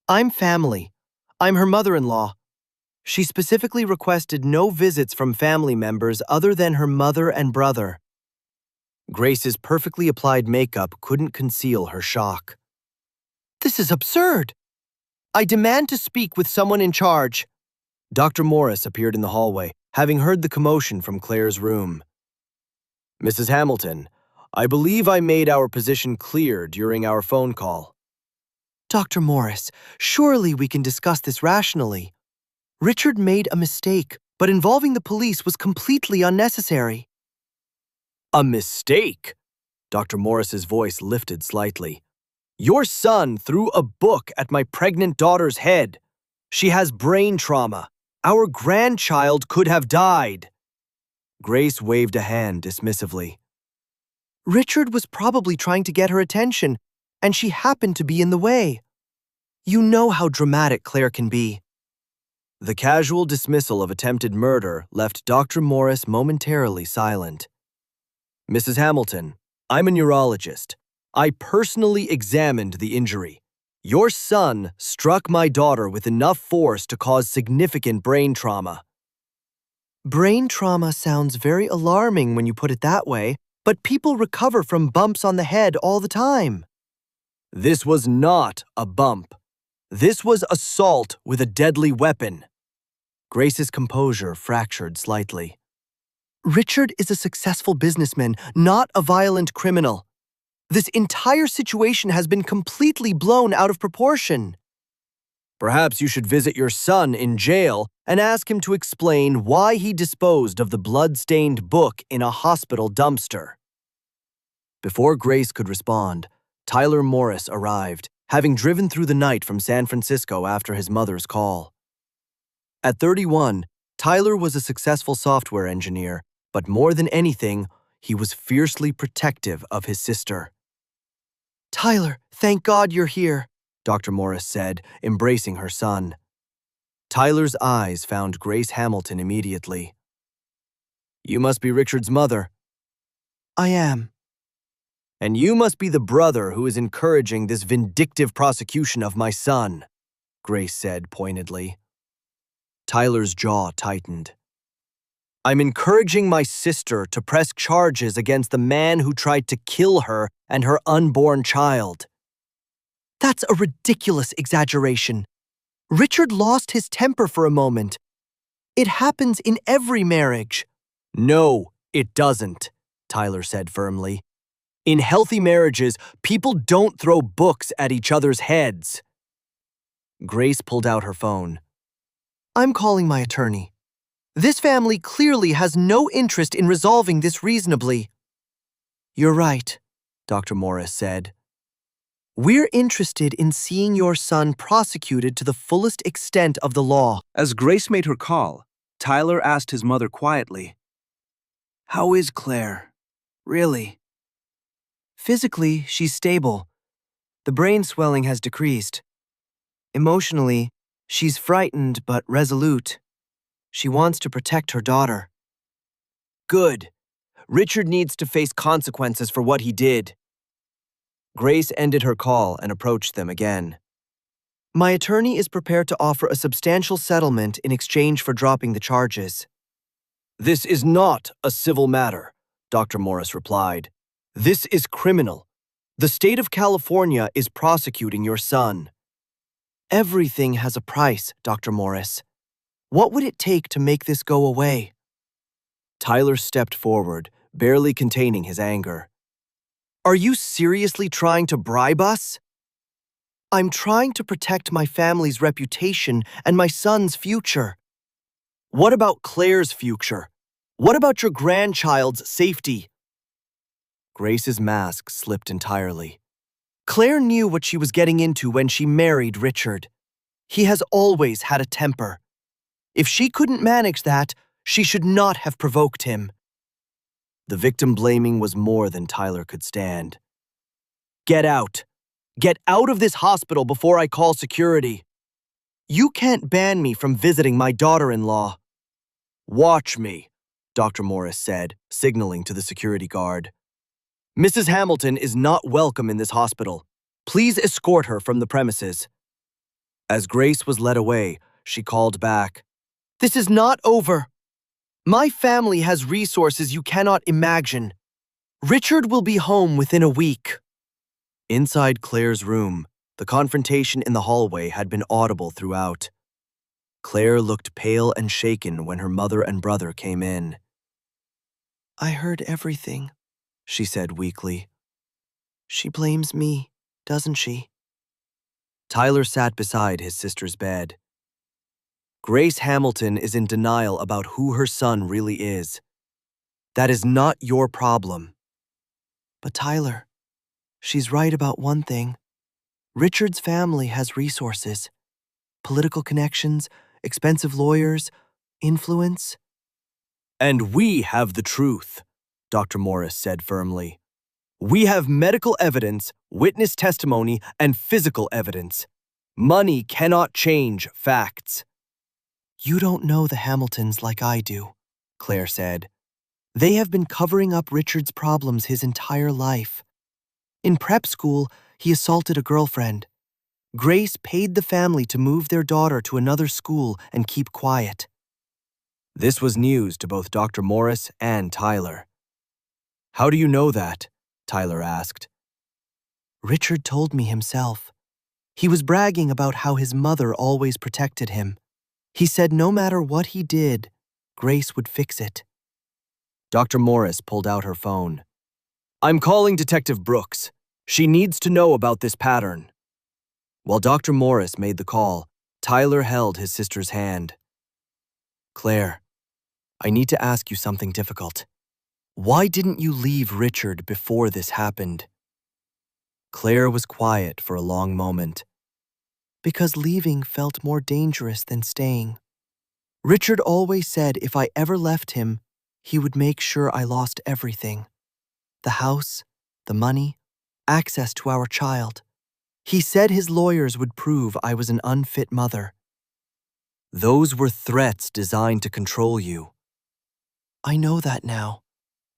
I'm family. I'm her mother-in-law. She specifically requested no visits from family members other than her mother and brother. Grace's perfectly applied makeup couldn't conceal her shock. "This is absurd! I demand to speak with someone in charge." Dr. Morris appeared in the hallway, having heard the commotion from Claire's room. "Mrs. Hamilton, I believe I made our position clear during our phone call." "Dr. Morris, surely we can discuss this rationally. Richard made a mistake, but involving the police was completely unnecessary." "A mistake?" Dr. Morris's voice lifted slightly. "Your son threw a book at my pregnant daughter's head. She has brain trauma. Our grandchild could have died." Grace waved a hand dismissively. "Richard was probably trying to get her attention, and she happened to be in the way. You know how dramatic Claire can be." The casual dismissal of attempted murder left Dr. Morris momentarily silent. "Mrs. Hamilton, I'm a neurologist. I personally examined the injury. Your son struck my daughter with enough force to cause significant brain trauma." "Brain trauma sounds very alarming when you put it that way, but people recover from bumps on the head all the time." "This was not a bump. This was assault with a deadly weapon." Grace's composure fractured slightly. "Richard is a successful businessman, not a violent criminal. This entire situation has been completely blown out of proportion." "Perhaps you should visit your son in jail and ask him to explain why he disposed of the blood-stained book in a hospital dumpster." Before Grace could respond, Tyler Morris arrived, having driven through the night from San Francisco after his mother's call. At 31, Tyler was a successful software engineer, but more than anything, he was fiercely protective of his sister. "Tyler, thank God you're here," Dr. Morris said, embracing her son. Tyler's eyes found Grace Hamilton immediately. "You must be Richard's mother." "I am." "And you must be the brother who is encouraging this vindictive prosecution of my son," Grace said pointedly. Tyler's jaw tightened. "I'm encouraging my sister to press charges against the man who tried to kill her and her unborn child." "That's a ridiculous exaggeration. Richard lost his temper for a moment. It happens in every marriage." "No, it doesn't," Tyler said firmly. "In healthy marriages, people don't throw books at each other's heads." Grace pulled out her phone. "I'm calling my attorney. This family clearly has no interest in resolving this reasonably." "You're right," Dr. Morris said. "We're interested in seeing your son prosecuted to the fullest extent of the law." As Grace made her call, Tyler asked his mother quietly, "How is Claire? Really?" "Physically, she's stable. The brain swelling has decreased. Emotionally, she's frightened but resolute. She wants to protect her daughter." "Good. Richard needs to face consequences for what he did." Grace ended her call and approached them again. "My attorney is prepared to offer a substantial settlement in exchange for dropping the charges." "This is not a civil matter," Dr. Morris replied. "This is criminal. The state of California is prosecuting your son." "Everything has a price, Dr. Morris. What would it take to make this go away?" Tyler stepped forward, barely containing his anger. "Are you seriously trying to bribe us?" "I'm trying to protect my family's reputation and my son's future." "What about Claire's future? What about your grandchild's safety?" Grace's mask slipped entirely. "Claire knew what she was getting into when she married Richard. He has always had a temper. If she couldn't manage that, she should not have provoked him." The victim blaming was more than Tyler could stand. "Get out! Get out of this hospital before I call security. You can't ban me from visiting my daughter-in-law." "Watch me," Dr. Morris said, signaling to the security guard. "Mrs. Hamilton is not welcome in this hospital. Please escort her from the premises." As Grace was led away, she called back, "This is not over. My family has resources you cannot imagine. Richard will be home within a week. Inside Claire's room, the confrontation in the hallway had been audible throughout. Claire looked pale and shaken when her mother and brother came in. I heard everything, she said weakly. She blames me, doesn't she? Tyler sat beside his sister's bed. Grace Hamilton is in denial about who her son really is. That is not your problem. But Tyler, she's right about one thing. Richard's family has resources, political connections, expensive lawyers, influence. And we have the truth, Dr. Morris said firmly. We have medical evidence, witness testimony, and physical evidence. Money cannot change facts. You don't know the Hamiltons like I do, Claire said. They have been covering up Richard's problems his entire life. In prep school, he assaulted a girlfriend. Grace paid the family to move their daughter to another school and keep quiet. This was news to both Dr. Morris and Tyler. How do you know that? Tyler asked. Richard told me himself. He was bragging about how his mother always protected him. He said no matter what he did, Grace would fix it. Dr. Morris pulled out her phone. I'm calling Detective Brooks. She needs to know about this pattern. While Dr. Morris made the call, Tyler held his sister's hand. Claire, I need to ask you something difficult. Why didn't you leave Richard before this happened? Claire was quiet for a long moment. Because leaving felt more dangerous than staying. Richard always said if I ever left him, he would make sure I lost everything. The house, the money, access to our child. He said his lawyers would prove I was an unfit mother. Those were threats designed to control you. I know that now.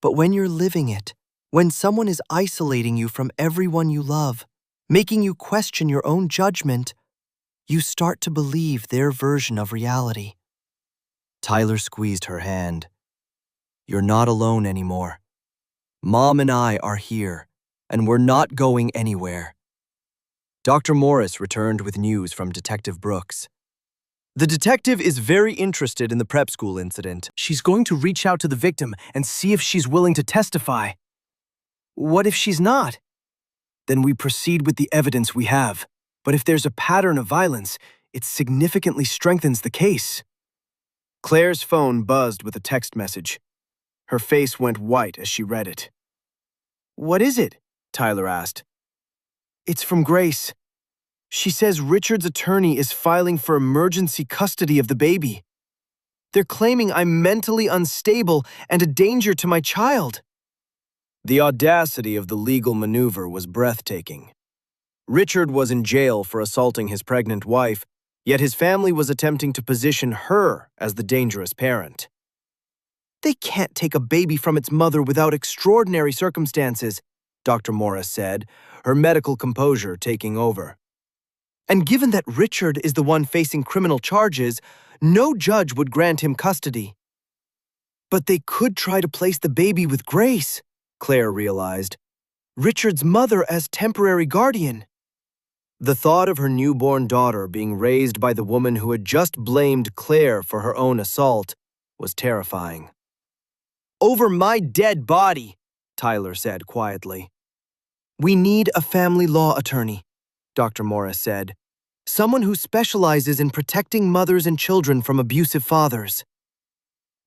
But when you're living it, when someone is isolating you from everyone you love, making you question your own judgment, you start to believe their version of reality. Tyler squeezed her hand. You're not alone anymore. Mom and I are here, and we're not going anywhere. Dr. Morris returned with news from Detective Brooks. The detective is very interested in the prep school incident. She's going to reach out to the victim and see if she's willing to testify. What if she's not? Then we proceed with the evidence we have. But if there's a pattern of violence, it significantly strengthens the case. Claire's phone buzzed with a text message. Her face went white as she read it. What is it? Tyler asked. It's from Grace. She says Richard's attorney is filing for emergency custody of the baby. They're claiming I'm mentally unstable and a danger to my child. The audacity of the legal maneuver was breathtaking. Richard was in jail for assaulting his pregnant wife, yet his family was attempting to position her as the dangerous parent. They can't take a baby from its mother without extraordinary circumstances, Dr. Morris said, her medical composure taking over. And given that Richard is the one facing criminal charges, no judge would grant him custody. But they could try to place the baby with Grace, Claire realized. Richard's mother as temporary guardian. The thought of her newborn daughter being raised by the woman who had just blamed Claire for her own assault was terrifying. Over my dead body, Tyler said quietly. We need a family law attorney, Dr. Morris said. Someone who specializes in protecting mothers and children from abusive fathers.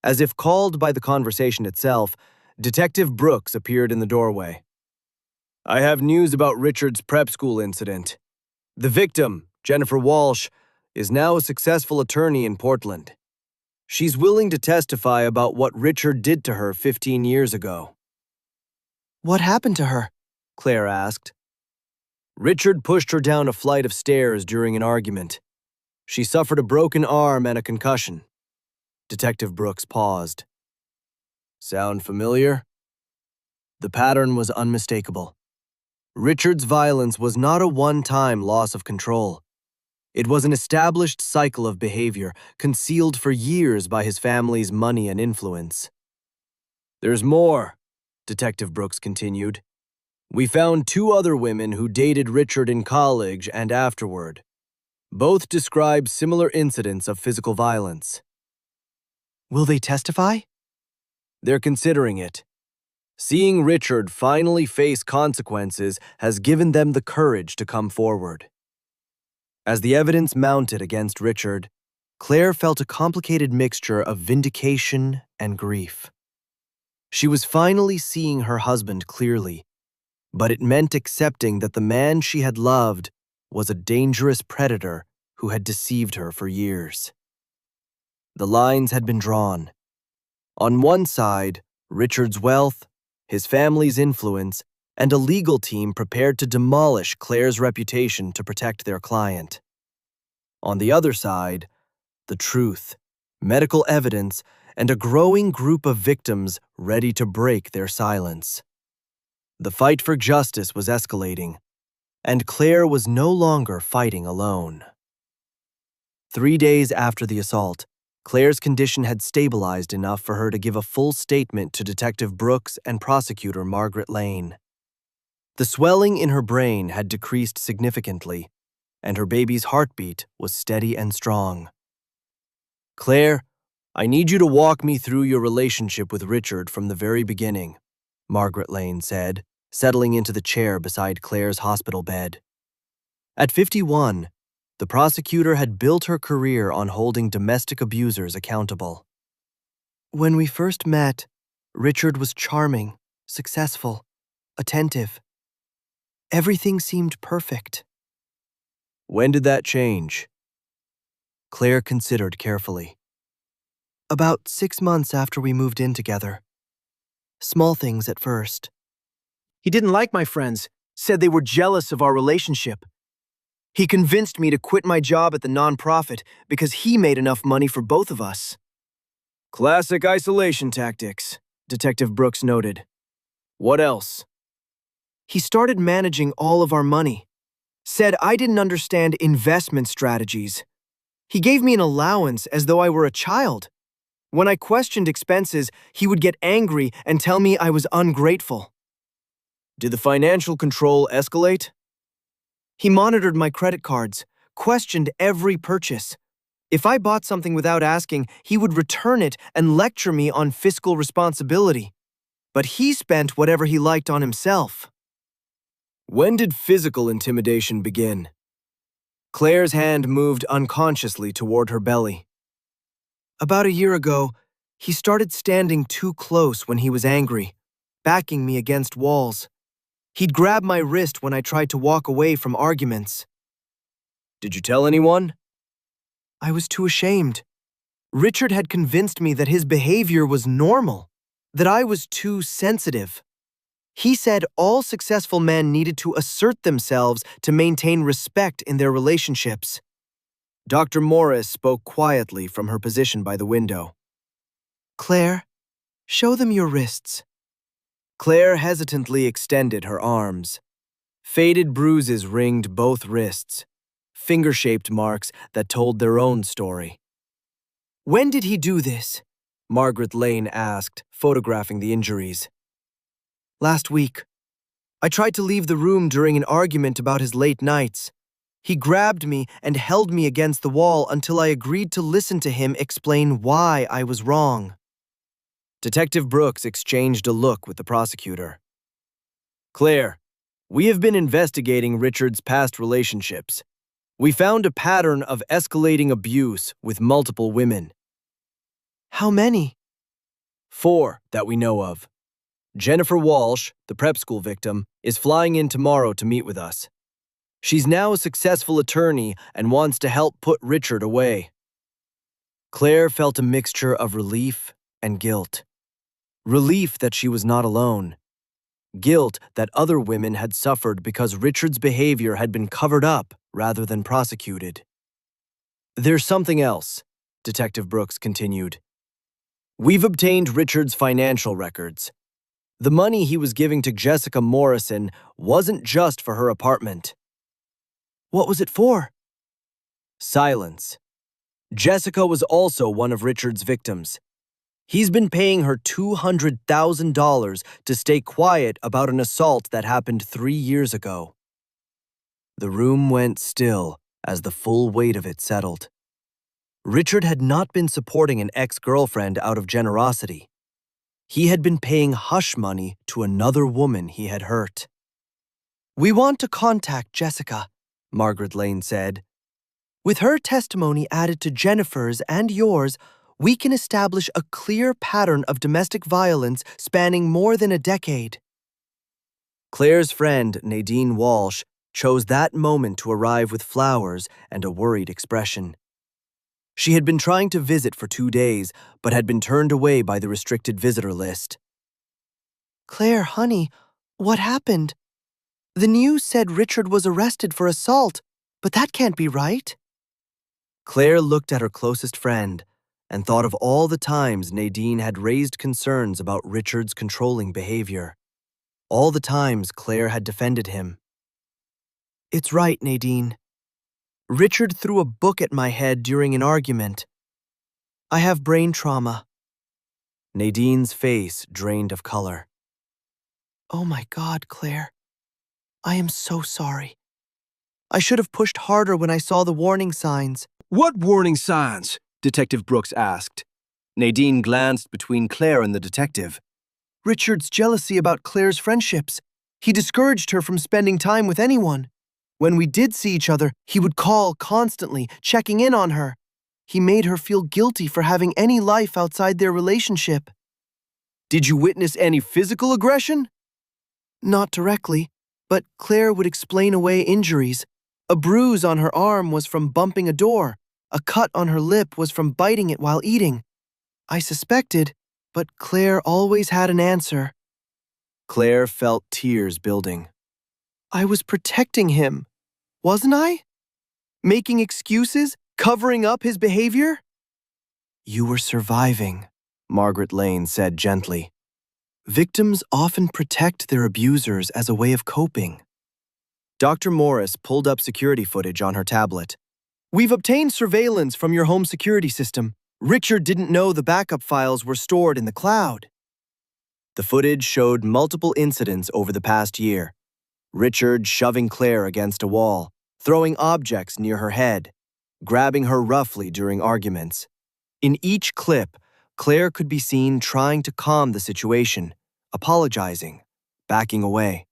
As if called by the conversation itself, Detective Brooks appeared in the doorway. I have news about Richard's prep school incident. The victim, Jennifer Walsh, is now a successful attorney in Portland. She's willing to testify about what Richard did to her 15 years ago. What happened to her? Claire asked. Richard pushed her down a flight of stairs during an argument. She suffered a broken arm and a concussion. Detective Brooks paused. Sound familiar? The pattern was unmistakable. Richard's violence was not a one-time loss of control. It was an established cycle of behavior, concealed for years by his family's money and influence. There's more, Detective Brooks continued. We found two other women who dated Richard in college and afterward. Both describe similar incidents of physical violence. Will they testify? They're considering it. Seeing Richard finally face consequences has given them the courage to come forward. As the evidence mounted against Richard, Claire felt a complicated mixture of vindication and grief. She was finally seeing her husband clearly, but it meant accepting that the man she had loved was a dangerous predator who had deceived her for years. The lines had been drawn. On one side, Richard's wealth, his family's influence, and a legal team prepared to demolish Claire's reputation to protect their client. On the other side, the truth, medical evidence, and a growing group of victims ready to break their silence. The fight for justice was escalating, and Claire was no longer fighting alone. 3 days after the assault, Claire's condition had stabilized enough for her to give a full statement to Detective Brooks and prosecutor Margaret Lane. The swelling in her brain had decreased significantly, and her baby's heartbeat was steady and strong. Claire, I need you to walk me through your relationship with Richard from the very beginning, Margaret Lane said, settling into the chair beside Claire's hospital bed. At 51, the prosecutor had built her career on holding domestic abusers accountable. When we first met, Richard was charming, successful, attentive. Everything seemed perfect. When did that change? Claire considered carefully. About 6 months after we moved in together. Small things at first. He didn't like my friends, said they were jealous of our relationship. He convinced me to quit my job at the nonprofit because he made enough money for both of us. Classic isolation tactics, Detective Brooks noted. What else? He started managing all of our money. Said I didn't understand investment strategies. He gave me an allowance as though I were a child. When I questioned expenses, he would get angry and tell me I was ungrateful. Did the financial control escalate? He monitored my credit cards, questioned every purchase. If I bought something without asking, he would return it and lecture me on fiscal responsibility. But he spent whatever he liked on himself. When did physical intimidation begin? Claire's hand moved unconsciously toward her belly. About a year ago, he started standing too close when he was angry, backing me against walls. He'd grab my wrist when I tried to walk away from arguments. Did you tell anyone? I was too ashamed. Richard had convinced me that his behavior was normal, that I was too sensitive. He said all successful men needed to assert themselves to maintain respect in their relationships. Dr. Morris spoke quietly from her position by the window. Claire, show them your wrists. Claire hesitantly extended her arms. Faded bruises ringed both wrists, finger-shaped marks that told their own story. When did he do this? Margaret Lane asked, photographing the injuries. Last week. I tried to leave the room during an argument about his late nights. He grabbed me and held me against the wall until I agreed to listen to him explain why I was wrong. Detective Brooks exchanged a look with the prosecutor. Claire, we have been investigating Richard's past relationships. We found a pattern of escalating abuse with multiple women. How many? 4 that we know of. Jennifer Walsh, the prep school victim, is flying in tomorrow to meet with us. She's now a successful attorney and wants to help put Richard away. Claire felt a mixture of relief and guilt. Relief that she was not alone. Guilt that other women had suffered because Richard's behavior had been covered up rather than prosecuted. There's something else, Detective Brooks continued. We've obtained Richard's financial records. The money he was giving to Jessica Morrison wasn't just for her apartment. What was it for? Silence. Jessica was also one of Richard's victims. He's been paying her $200,000 to stay quiet about an assault that happened 3 years ago. The room went still as the full weight of it settled. Richard had not been supporting an ex-girlfriend out of generosity. He had been paying hush money to another woman he had hurt. "We want to contact Jessica," Margaret Lane said. "With her testimony added to Jennifer's and yours, we can establish a clear pattern of domestic violence spanning more than a decade." Claire's friend, Nadine Walsh, chose that moment to arrive with flowers and a worried expression. She had been trying to visit for 2 days, but had been turned away by the restricted visitor list. "Claire, honey, what happened? The news said Richard was arrested for assault, but that can't be right." Claire looked at her closest friend and thought of all the times Nadine had raised concerns about Richard's controlling behavior. All the times Claire had defended him. "It's right, Nadine. Richard threw a book at my head during an argument. I have brain trauma." Nadine's face drained of color. "Oh my God, Claire. I am so sorry. I should have pushed harder when I saw the warning signs." What warning signs? Detective Brooks asked. Nadine glanced between Claire and the detective. "Richard's jealousy about Claire's friendships. He discouraged her from spending time with anyone. When we did see each other, he would call constantly, checking in on her. He made her feel guilty for having any life outside their relationship." Did you witness any physical aggression? "Not directly, but Claire would explain away injuries. A bruise on her arm was from bumping a door. A cut on her lip was from biting it while eating. I suspected, but Claire always had an answer." Claire felt tears building. "I was protecting him, wasn't I? Making excuses, covering up his behavior?" You were surviving, Margaret Lane said gently. Victims often protect their abusers as a way of coping. Dr. Morris pulled up security footage on her tablet. "We've obtained surveillance from your home security system. Richard didn't know the backup files were stored in the cloud." The footage showed multiple incidents over the past year. Richard shoving Claire against a wall, throwing objects near her head, grabbing her roughly during arguments. In each clip, Claire could be seen trying to calm the situation, apologizing, backing away.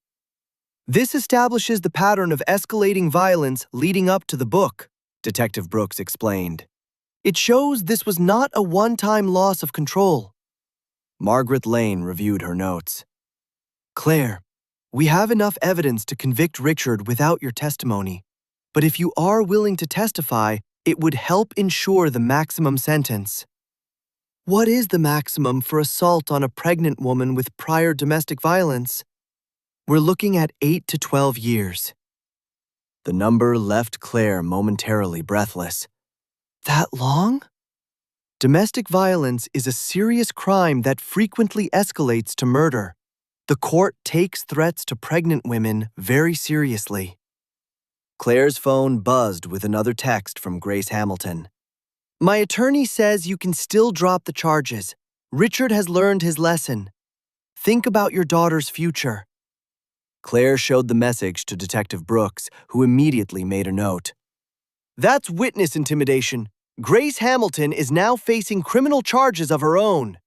"This establishes the pattern of escalating violence leading up to the book," Detective Brooks explained. "It shows this was not a one-time loss of control." Margaret Lane reviewed her notes. "Claire, we have enough evidence to convict Richard without your testimony. But if you are willing to testify, it would help ensure the maximum sentence." "What is the maximum for assault on a pregnant woman with prior domestic violence?" "We're looking at 8 to 12 years. The number left Claire momentarily breathless. That long? Domestic violence is a serious crime that frequently escalates to murder. The court takes threats to pregnant women very seriously." Claire's phone buzzed with another text from Grace Hamilton. "My attorney says you can still drop the charges. Richard has learned his lesson. Think about your daughter's future." Claire showed the message to Detective Brooks, who immediately made a note. "That's witness intimidation. Grace Hamilton is now facing criminal charges of her own."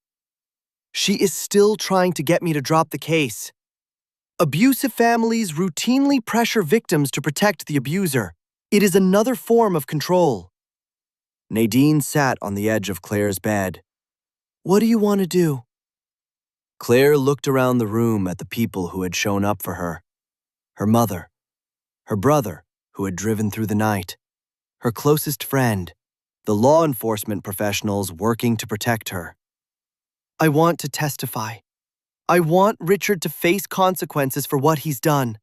"She is still trying to get me to drop the case." "Abusive families routinely pressure victims to protect the abuser. It is another form of control." Nadine sat on the edge of Claire's bed. "What do you want to do?" Claire looked around the room at the people who had shown up for her. Her mother, her brother, who had driven through the night, her closest friend, the law enforcement professionals working to protect her. "I want to testify. I want Richard to face consequences for what he's done.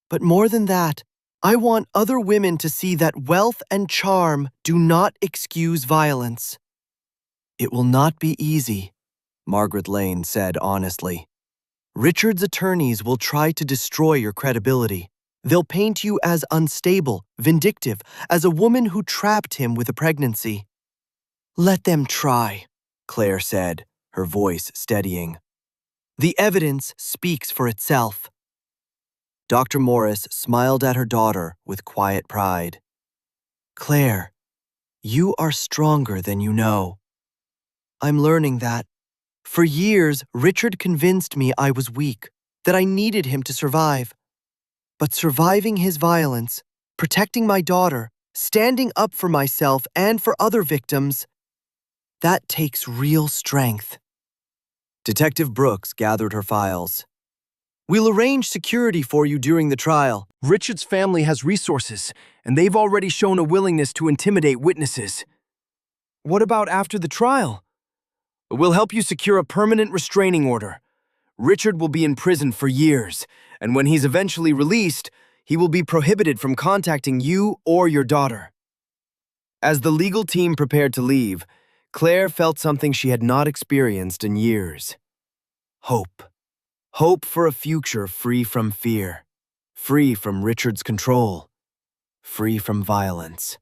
But more than that, I want other women to see that wealth and charm do not excuse violence." "It will not be easy," Margaret Lane said honestly. "Richard's attorneys will try to destroy your credibility. They'll paint you as unstable, vindictive, as a woman who trapped him with a pregnancy." "Let them try. Claire said, her voice steadying. The evidence speaks for itself. Dr. Morris smiled at her daughter with quiet pride. Claire, you are stronger than you know. I'm learning that. For years, Richard convinced me I was weak, that I needed him to survive. But surviving his violence, protecting my daughter, standing up for myself and for other victims, that takes real strength. Detective Brooks gathered her files. We'll arrange security for you during the trial. Richard's family has resources, and they've already shown a willingness to intimidate witnesses. What about after the trial? We'll help you secure a permanent restraining order. Richard will be in prison for years, and when he's eventually released, he will be prohibited from contacting you or your daughter. As the legal team prepared to leave, Claire felt something she had not experienced in years. Hope. Hope for a future free from fear, free from Richard's control, free from violence.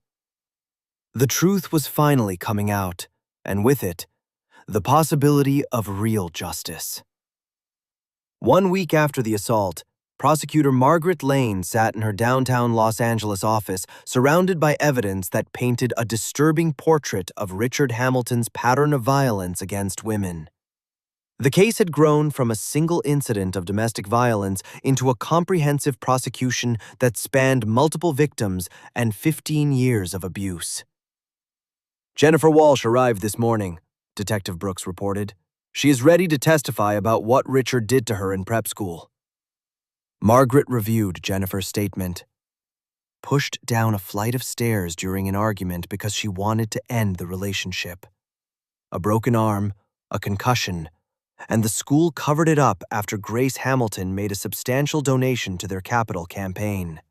The truth was finally coming out, and with it, the possibility of real justice. 1 week after the assault, prosecutor Margaret Lane sat in her downtown Los Angeles office, surrounded by evidence that painted a disturbing portrait of Richard Hamilton's pattern of violence against women. The case had grown from a single incident of domestic violence into a comprehensive prosecution that spanned multiple victims and 15 years of abuse. Jennifer Walsh arrived this morning, Detective Brooks reported. She is ready to testify about what Richard did to her in prep school. Margaret reviewed Jennifer's statement. Pushed down a flight of stairs during an argument because she wanted to end the relationship. A broken arm, a concussion, and the school covered it up after Grace Hamilton made a substantial donation to their capital campaign.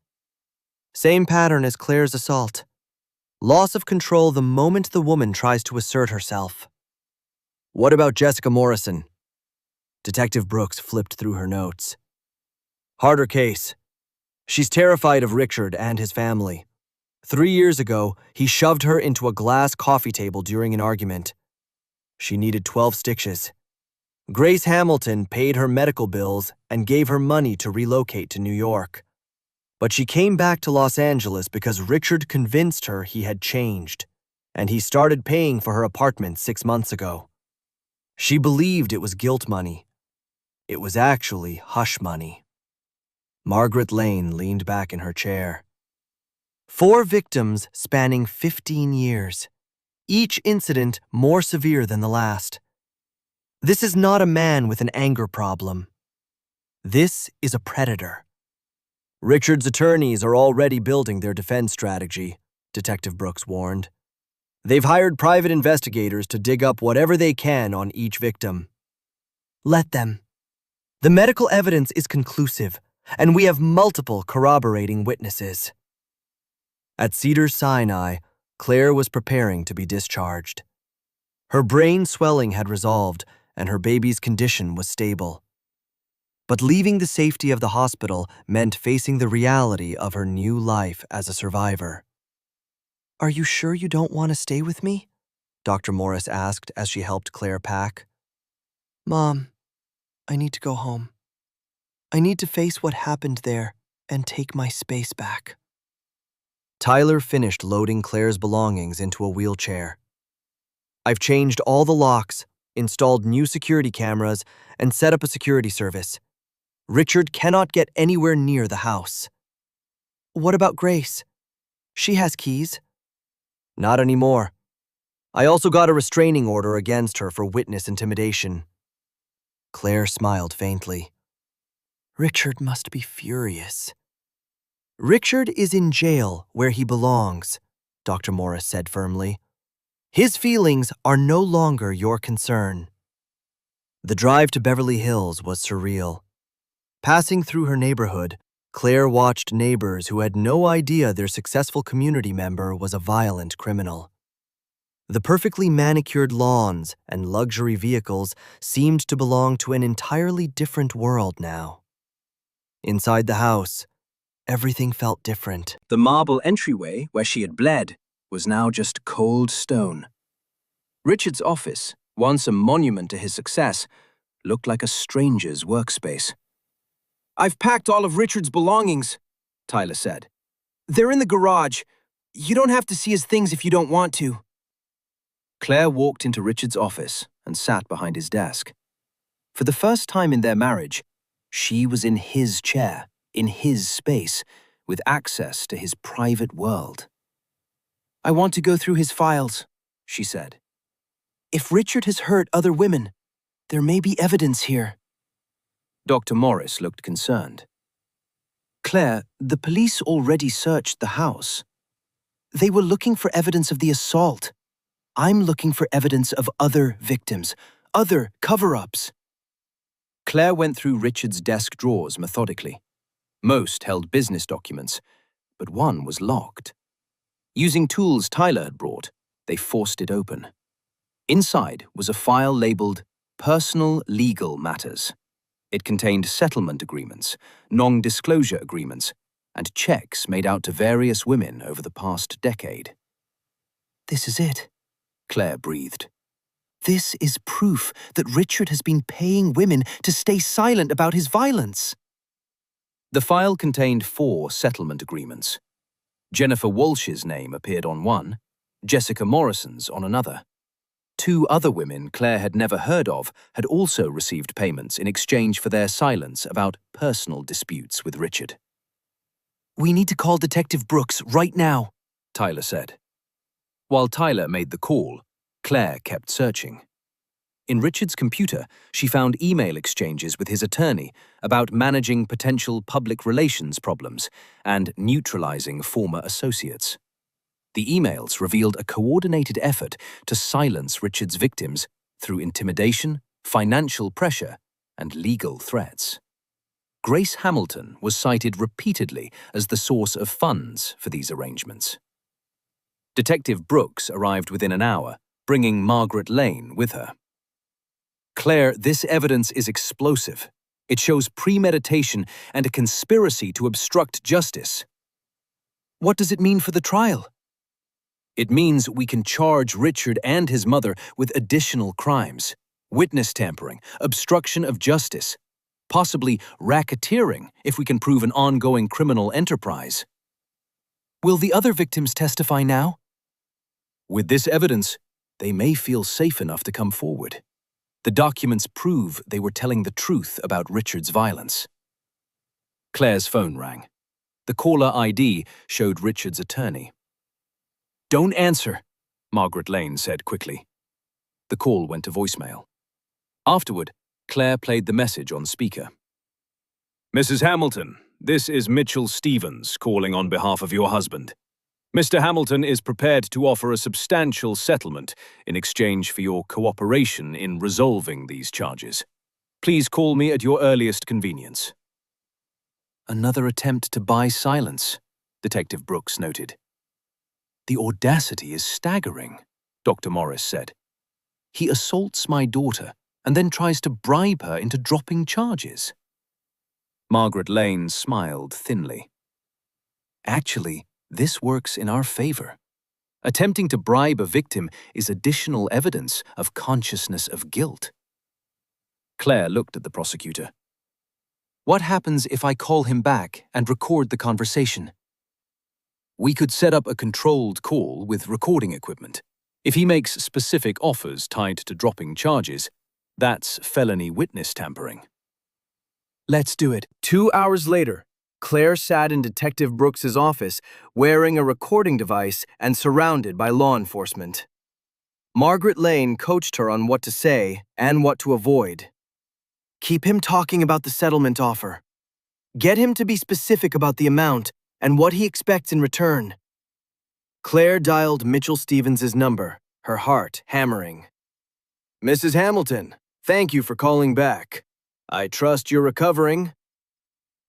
Same pattern as Claire's assault. Loss of control the moment the woman tries to assert herself. What about Jessica Morrison? Detective Brooks flipped through her notes. Harder case. She's terrified of Richard and his family. 3 years ago, he shoved her into a glass coffee table during an argument. She needed 12 stitches. Grace Hamilton paid her medical bills and gave her money to relocate to New York. But she came back to Los Angeles because Richard convinced her he had changed, and he started paying for her apartment 6 months ago. She believed it was guilt money. It was actually hush money. Margaret Lane leaned back in her chair. 4 victims spanning 15 years, each incident more severe than the last. This is not a man with an anger problem. This is a predator. Richard's attorneys are already building their defense strategy, Detective Brooks warned. They've hired private investigators to dig up whatever they can on each victim. Let them. The medical evidence is conclusive, and we have multiple corroborating witnesses. At Cedars-Sinai, Claire was preparing to be discharged. Her brain swelling had resolved, and her baby's condition was stable. But leaving the safety of the hospital meant facing the reality of her new life as a survivor. Are you sure you don't want to stay with me? Dr. Morris asked as she helped Claire pack. Mom, I need to go home. I need to face what happened there and take my space back. Tyler finished loading Claire's belongings into a wheelchair. I've changed all the locks, installed new security cameras, and set up a security service. Richard cannot get anywhere near the house. What about Grace? She has keys. Not anymore. I also got a restraining order against her for witness intimidation. Claire smiled faintly. Richard must be furious. Richard is in jail where he belongs, Dr. Morris said firmly. His feelings are no longer your concern. The drive to Beverly Hills was surreal. Passing through her neighborhood, Claire watched neighbors who had no idea their successful community member was a violent criminal. The perfectly manicured lawns and luxury vehicles seemed to belong to an entirely different world now. Inside the house, everything felt different. The marble entryway where she had bled was now just cold stone. Richard's office, once a monument to his success, looked like a stranger's workspace. "I've packed all of Richard's belongings," Tyler said. "They're in the garage. You don't have to see his things if you don't want to." Claire walked into Richard's office and sat behind his desk. For the first time in their marriage, she was in his chair, in his space, with access to his private world. "I want to go through his files," she said. "If Richard has hurt other women, there may be evidence here." Dr. Morris looked concerned. "Claire, the police already searched the house. They were looking for evidence of the assault. I'm looking for evidence of other victims, other cover-ups." Claire went through Richard's desk drawers methodically. Most held business documents, but one was locked. Using tools Tyler had brought, they forced it open. Inside was a file labeled Personal Legal Matters. It contained settlement agreements, non-disclosure agreements, and checks made out to various women over the past decade. "This is it," Claire breathed. "This is proof that Richard has been paying women to stay silent about his violence." The file contained 4 settlement agreements. Jennifer Walsh's name appeared on one, Jessica Morrison's on another. 2 other women Claire had never heard of had also received payments in exchange for their silence about personal disputes with Richard. "We need to call Detective Brooks right now," Tyler said. While Tyler made the call, Claire kept searching. In Richard's computer, she found email exchanges with his attorney about managing potential public relations problems and neutralizing former associates. The emails revealed a coordinated effort to silence Richard's victims through intimidation, financial pressure, and legal threats. Grace Hamilton was cited repeatedly as the source of funds for these arrangements. Detective Brooks arrived within an hour, bringing Margaret Lane with her. "Claire, this evidence is explosive. It shows premeditation and a conspiracy to obstruct justice." "What does it mean for the trial?" "It means we can charge Richard and his mother with additional crimes: witness tampering, obstruction of justice, possibly racketeering if we can prove an ongoing criminal enterprise." "Will the other victims testify now?" "With this evidence, they may feel safe enough to come forward. The documents prove they were telling the truth about Richard's violence." Claire's phone rang. The caller ID showed Richard's attorney. "Don't answer," Margaret Lane said quickly. The call went to voicemail. Afterward, Claire played the message on speaker. "Mrs. Hamilton, this is Mitchell Stevens calling on behalf of your husband. Mr. Hamilton is prepared to offer a substantial settlement in exchange for your cooperation in resolving these charges. Please call me at your earliest convenience." "Another attempt to buy silence," Detective Brooks noted. "The audacity is staggering," Dr. Morris said. "He assaults my daughter and then tries to bribe her into dropping charges." Margaret Lane smiled thinly. "Actually, this works in our favor. Attempting to bribe a victim is additional evidence of consciousness of guilt." Claire looked at the prosecutor. "What happens if I call him back and record the conversation?" "We could set up a controlled call with recording equipment. If he makes specific offers tied to dropping charges, that's felony witness tampering." Let's do it. 2 hours later, Claire sat in Detective Brooks's office wearing a recording device and surrounded by law enforcement. Margaret Lane coached her on what to say and what to avoid. Keep him talking about the settlement offer. Get him to be specific about the amount and what he expects in return. Claire dialed Mitchell Stevens' number, her heart hammering. "Mrs. Hamilton, thank you for calling back. I trust you're recovering."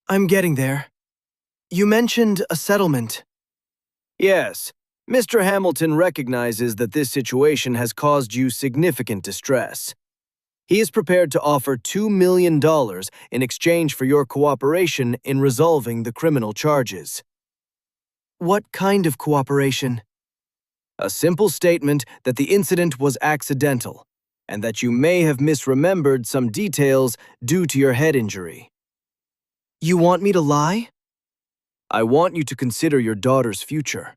"I'm getting there. You mentioned a settlement." Yes, Mr. Hamilton recognizes that this situation has caused you significant distress. He is prepared to offer $2 million in exchange for your cooperation in resolving the criminal charges. What kind of cooperation? A simple statement that the incident was accidental. and that you may have misremembered some details due to your head injury. You want me to lie? I want you to consider your daughter's future.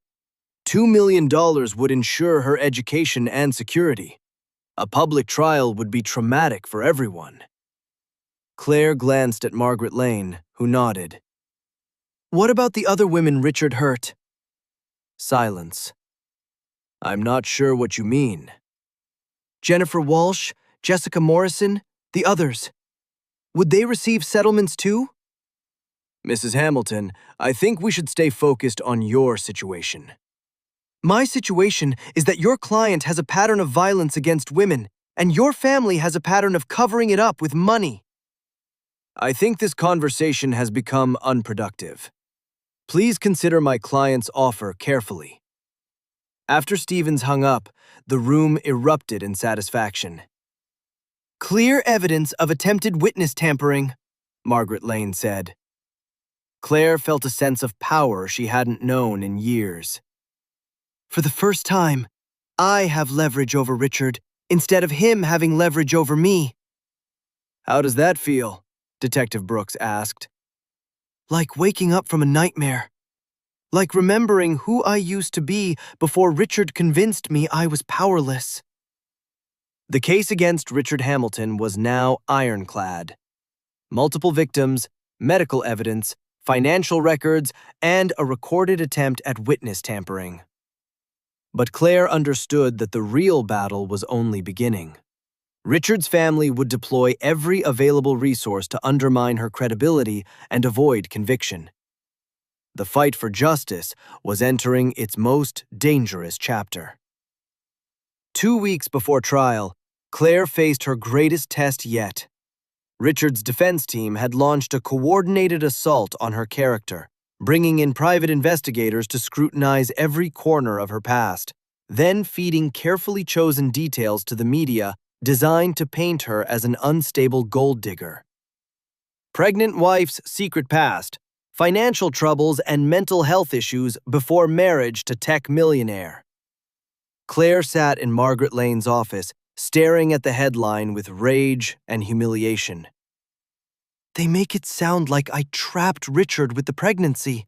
$2 million would ensure her education and security. A public trial would be traumatic for everyone. Claire glanced at Margaret Lane, who nodded. What about the other women Richard hurt? Silence. I'm not sure what you mean. Jennifer Walsh, Jessica Morrison, the others. Would they receive settlements too? Mrs. Hamilton, I think we should stay focused on your situation. My situation is that your client has a pattern of violence against women, and your family has a pattern of covering it up with money. I think this conversation has become unproductive. Please consider my client's offer carefully. After Stevens hung up, the room erupted in satisfaction. Clear evidence of attempted witness tampering, Margaret Lane said. Claire felt a sense of power she hadn't known in years. For the first time, I have leverage over Richard instead of him having leverage over me. How does that feel? Detective Brooks asked. Like waking up from a nightmare. Like remembering who I used to be before Richard convinced me I was powerless. The case against Richard Hamilton was now ironclad. Multiple victims, medical evidence, financial records, and a recorded attempt at witness tampering. But Claire understood that the real battle was only beginning. Richard's family would deploy every available resource to undermine her credibility and avoid conviction. The fight for justice was entering its most dangerous chapter. 2 weeks before trial, Claire faced her greatest test yet. Richard's defense team had launched a coordinated assault on her character, bringing in private investigators to scrutinize every corner of her past, then feeding carefully chosen details to the media designed to paint her as an unstable gold digger. Pregnant wife's secret past, financial troubles, and mental health issues before marriage to tech millionaire. Claire sat in Margaret Lane's office, staring at the headline with rage and humiliation. They make it sound like I trapped Richard with the pregnancy.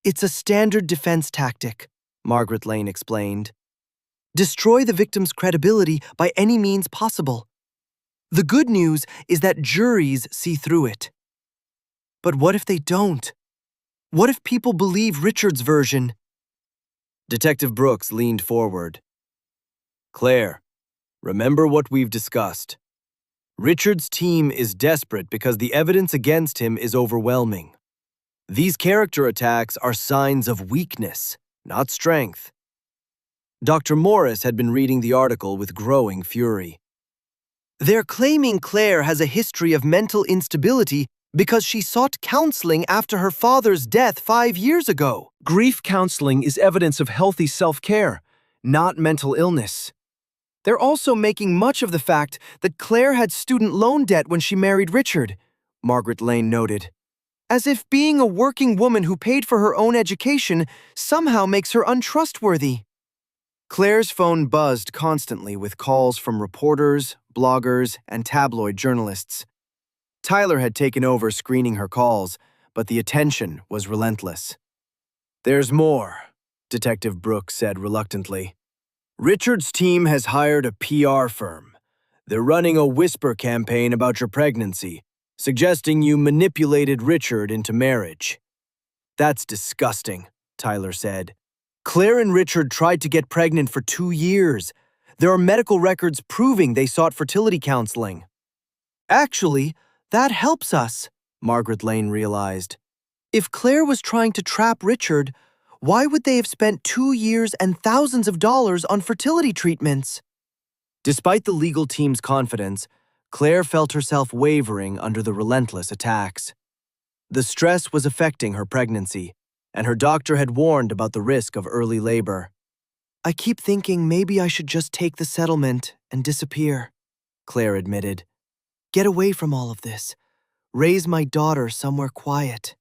It's a standard defense tactic, Margaret Lane explained. Destroy the victim's credibility by any means possible. The good news is that juries see through it. But what if they don't? What if people believe Richard's version? Detective Brooks leaned forward. Claire, remember what we've discussed. Richard's team is desperate because the evidence against him is overwhelming. These character attacks are signs of weakness, not strength. Dr. Morris had been reading the article with growing fury. They're claiming Claire has a history of mental instability because she sought counseling after her father's death 5 years ago. Grief counseling is evidence of healthy self-care, not mental illness. They're also making much of the fact that Claire had student loan debt when she married Richard, Margaret Lane noted. As if being a working woman who paid for her own education somehow makes her untrustworthy. Claire's phone buzzed constantly with calls from reporters, bloggers, and tabloid journalists. Tyler had taken over screening her calls, but the attention was relentless. There's more, Detective Brooks said reluctantly. Richard's team has hired a PR firm. They're running a whisper campaign about your pregnancy, suggesting you manipulated Richard into marriage. That's disgusting, Tyler said. Claire and Richard tried to get pregnant for 2 years. There are medical records proving they sought fertility counseling. Actually, that helps us, Margaret Lane realized. If Claire was trying to trap Richard, why would they have spent 2 years and thousands of dollars on fertility treatments? Despite the legal team's confidence, Claire felt herself wavering under the relentless attacks. The stress was affecting her pregnancy, and her doctor had warned about the risk of early labor. I keep thinking maybe I should just take the settlement and disappear, Claire admitted. Get away from all of this. Raise my daughter somewhere quiet.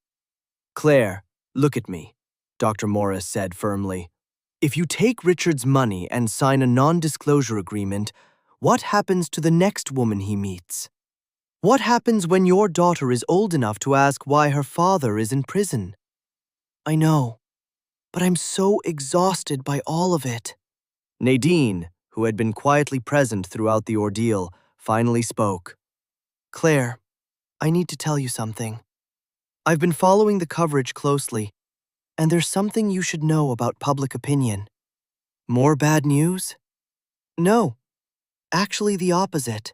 Claire, look at me, Dr. Morris said firmly. If you take Richard's money and sign a non-disclosure agreement, What happens to the next woman he meets? What happens when your daughter is old enough to ask why her father is in prison? I know, but I'm so exhausted by all of it. Nadine, who had been quietly present throughout the ordeal, finally spoke. Claire, I need to tell you something. I've been following the coverage closely, and there's something you should know about public opinion. More bad news? No, actually the opposite.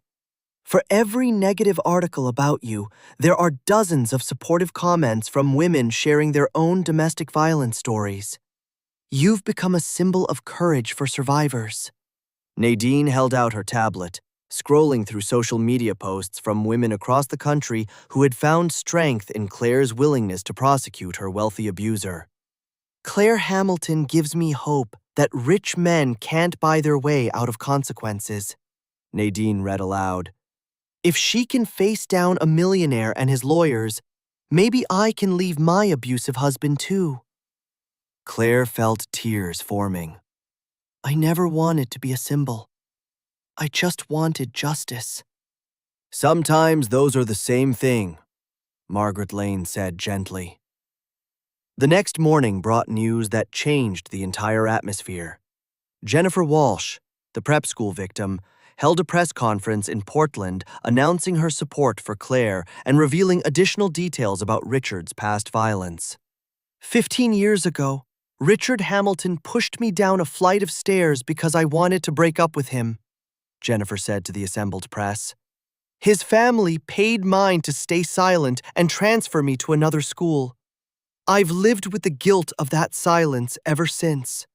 For every negative article about you, there are dozens of supportive comments from women sharing their own domestic violence stories. You've become a symbol of courage for survivors. Nadine held out her tablet, scrolling through social media posts from women across the country who had found strength in Claire's willingness to prosecute her wealthy abuser. Claire Hamilton gives me hope that rich men can't buy their way out of consequences. Nadine read aloud. If she can face down a millionaire and his lawyers, maybe I can leave my abusive husband too. Claire felt tears forming. I never wanted to be a symbol. I just wanted justice. Sometimes those are the same thing, Margaret Lane said gently. The next morning brought news that changed the entire atmosphere. Jennifer Walsh, the prep school victim, held a press conference in Portland announcing her support for Claire and revealing additional details about Richard's past violence. 15 years ago, Richard Hamilton pushed me down a flight of stairs because I wanted to break up with him, Jennifer said to the assembled press. His family paid mine to stay silent and transfer me to another school. I've lived with the guilt of that silence ever since.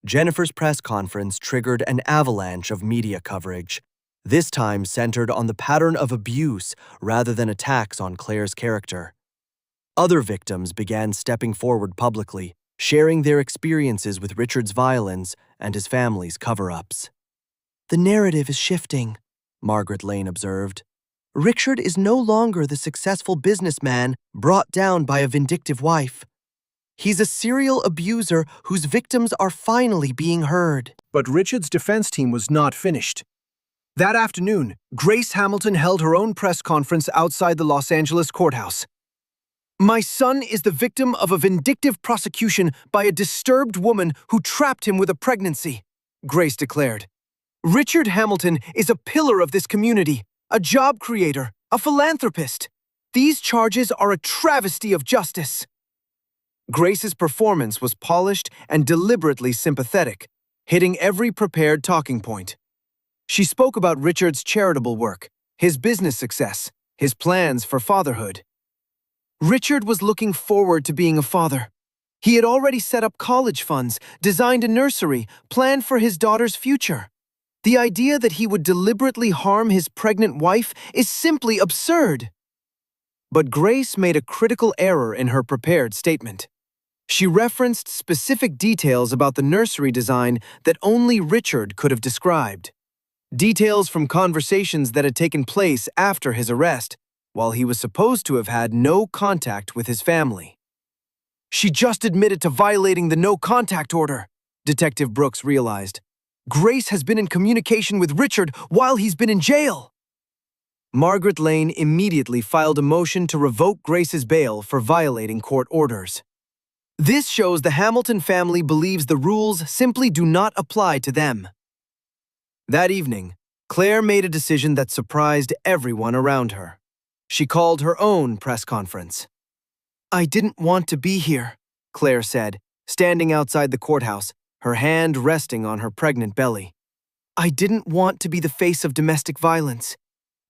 Jennifer's press conference triggered an avalanche of media coverage, this time centered on the pattern of abuse rather than attacks on Claire's character. Other victims began stepping forward publicly, sharing their experiences with Richard's violence and his family's cover-ups. The narrative is shifting, Margaret Lane observed. Richard is no longer the successful businessman brought down by a vindictive wife. He's a serial abuser whose victims are finally being heard. But Richard's defense team was not finished. That afternoon, Grace Hamilton held her own press conference outside the Los Angeles courthouse. My son is the victim of a vindictive prosecution by a disturbed woman who trapped him with a pregnancy, Grace declared. Richard Hamilton is a pillar of this community, a job creator, a philanthropist. These charges are a travesty of justice. Grace's performance was polished and deliberately sympathetic, hitting every prepared talking point. She spoke about Richard's charitable work, his business success, his plans for fatherhood. Richard was looking forward to being a father. He had already set up college funds, designed a nursery, planned for his daughter's future. The idea that he would deliberately harm his pregnant wife is simply absurd. But Grace made a critical error in her prepared statement. She referenced specific details about the nursery design that only Richard could have described. Details from conversations that had taken place after his arrest, while he was supposed to have had no contact with his family. She just admitted to violating the no-contact order, Detective Brooks realized. Grace has been in communication with Richard while he's been in jail. Margaret Lane immediately filed a motion to revoke Grace's bail for violating court orders. This shows the Hamilton family believes the rules simply do not apply to them. That evening, Claire made a decision that surprised everyone around her. She called her own press conference. I didn't want to be here, Claire said, standing outside the courthouse, her hand resting on her pregnant belly. I didn't want to be the face of domestic violence.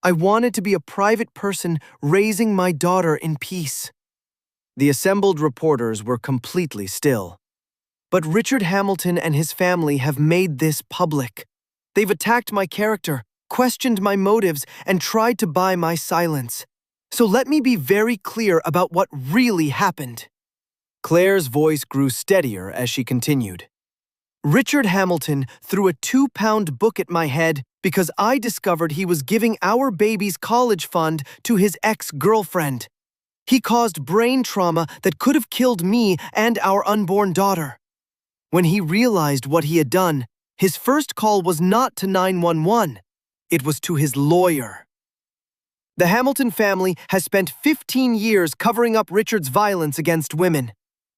I wanted to be a private person raising my daughter in peace. The assembled reporters were completely still. But Richard Hamilton and his family have made this public. They've attacked my character, questioned my motives, and tried to buy my silence. So let me be very clear about what really happened. Claire's voice grew steadier as she continued. Richard Hamilton threw a 2-pound book at my head because I discovered he was giving our baby's college fund to his ex-girlfriend. He caused brain trauma that could have killed me and our unborn daughter. When he realized what he had done, His first call was not to 911. It was to his lawyer. The Hamilton family has spent 15 years covering up Richard's violence against women.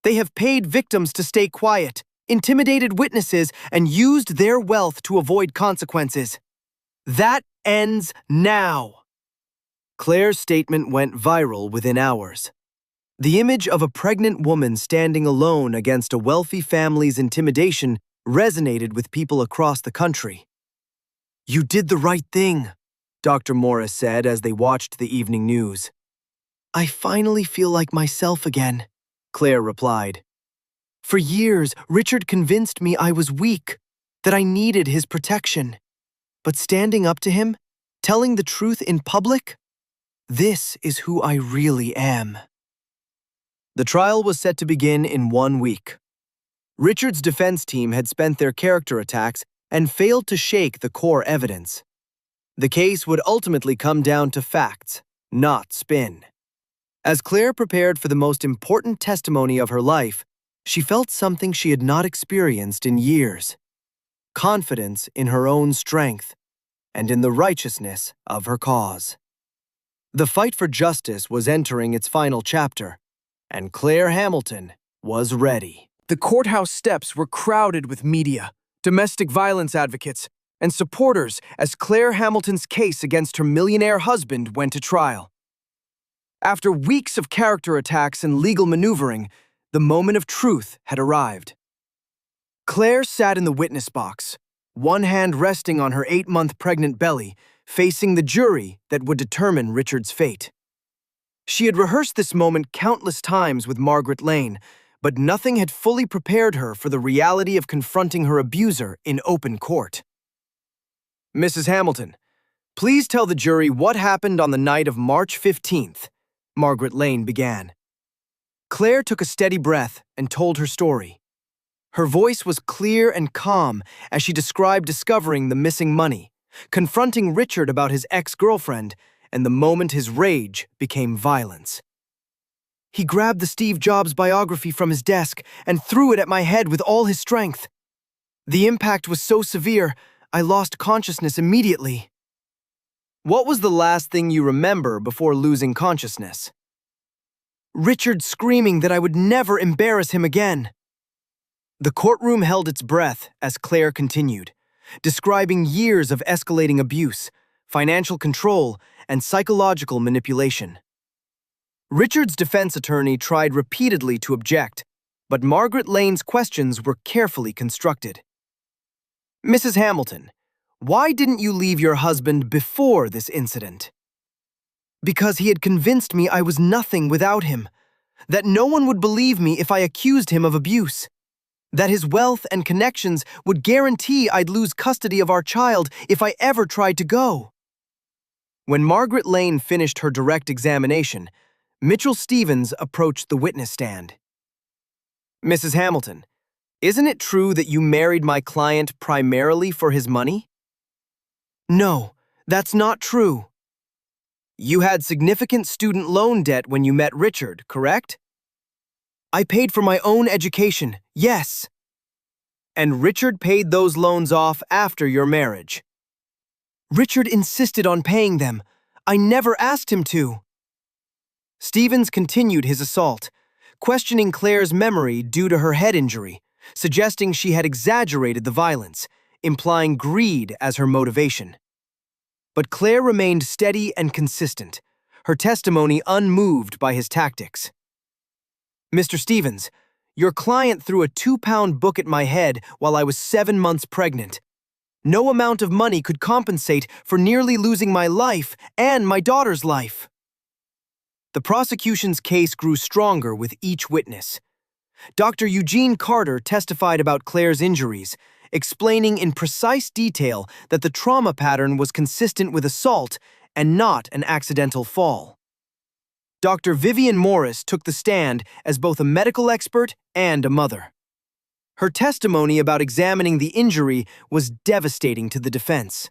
They have paid victims to stay quiet, intimidated witnesses, and used their wealth to avoid consequences. That ends now. Claire's statement went viral within hours. The image of a pregnant woman standing alone against a wealthy family's intimidation resonated with people across the country. "You did the right thing," Dr. Morris said as they watched the evening news. "I finally feel like myself again," Claire replied. "For years, Richard convinced me I was weak, that I needed his protection. But standing up to him, telling the truth in public, this is who I really am." The trial was set to begin in 1 week. Richard's defense team had spent their character attacks and failed to shake the core evidence. The case would ultimately come down to facts, not spin. As Claire prepared for the most important testimony of her life, she felt something she had not experienced in years: confidence in her own strength and in the righteousness of her cause. The fight for justice was entering its final chapter, and Claire Hamilton was ready. The courthouse steps were crowded with media, domestic violence advocates, and supporters as Claire Hamilton's case against her millionaire husband went to trial. After weeks of character attacks and legal maneuvering, the moment of truth had arrived. Claire sat in the witness box, one hand resting on her 8-month pregnant belly, facing the jury that would determine Richard's fate. She had rehearsed this moment countless times with Margaret Lane, but nothing had fully prepared her for the reality of confronting her abuser in open court. "Mrs. Hamilton, please tell the jury what happened on the night of March 15th, Margaret Lane began. Claire took a steady breath and told her story. Her voice was clear and calm as she described discovering the missing money, confronting Richard about his ex-girlfriend, and the moment his rage became violence. "He grabbed the Steve Jobs biography from his desk and threw it at my head with all his strength. The impact was so severe, I lost consciousness immediately." "What was the last thing you remember before losing consciousness?" "Richard screaming that I would never embarrass him again." The courtroom held its breath as Claire continued, describing years of escalating abuse, financial control, and psychological manipulation. Richard's defense attorney tried repeatedly to object, but Margaret Lane's questions were carefully constructed. "Mrs. Hamilton, why didn't you leave your husband before this incident?" "Because he had convinced me I was nothing without him, that no one would believe me if I accused him of abuse, that his wealth and connections would guarantee I'd lose custody of our child if I ever tried to go." When Margaret Lane finished her direct examination, Mitchell Stevens approached the witness stand. "Mrs. Hamilton, isn't it true that you married my client primarily for his money?" "No, that's not true." "You had significant student loan debt when you met Richard, correct?" "I paid for my own education, yes." "And Richard paid those loans off after your marriage?" "Richard insisted on paying them. I never asked him to." Stevens continued his assault, questioning Claire's memory due to her head injury, suggesting she had exaggerated the violence, implying greed as her motivation. But Claire remained steady and consistent, her testimony unmoved by his tactics. "Mr. Stevens, your client threw a 2-pound book at my head while I was 7 months pregnant. No amount of money could compensate for nearly losing my life and my daughter's life." The prosecution's case grew stronger with each witness. Dr. Eugene Carter testified about Claire's injuries, explaining in precise detail that the trauma pattern was consistent with assault and not an accidental fall. Dr. Vivian Morris took the stand as both a medical expert and a mother. Her testimony about examining the injury was devastating to the defense.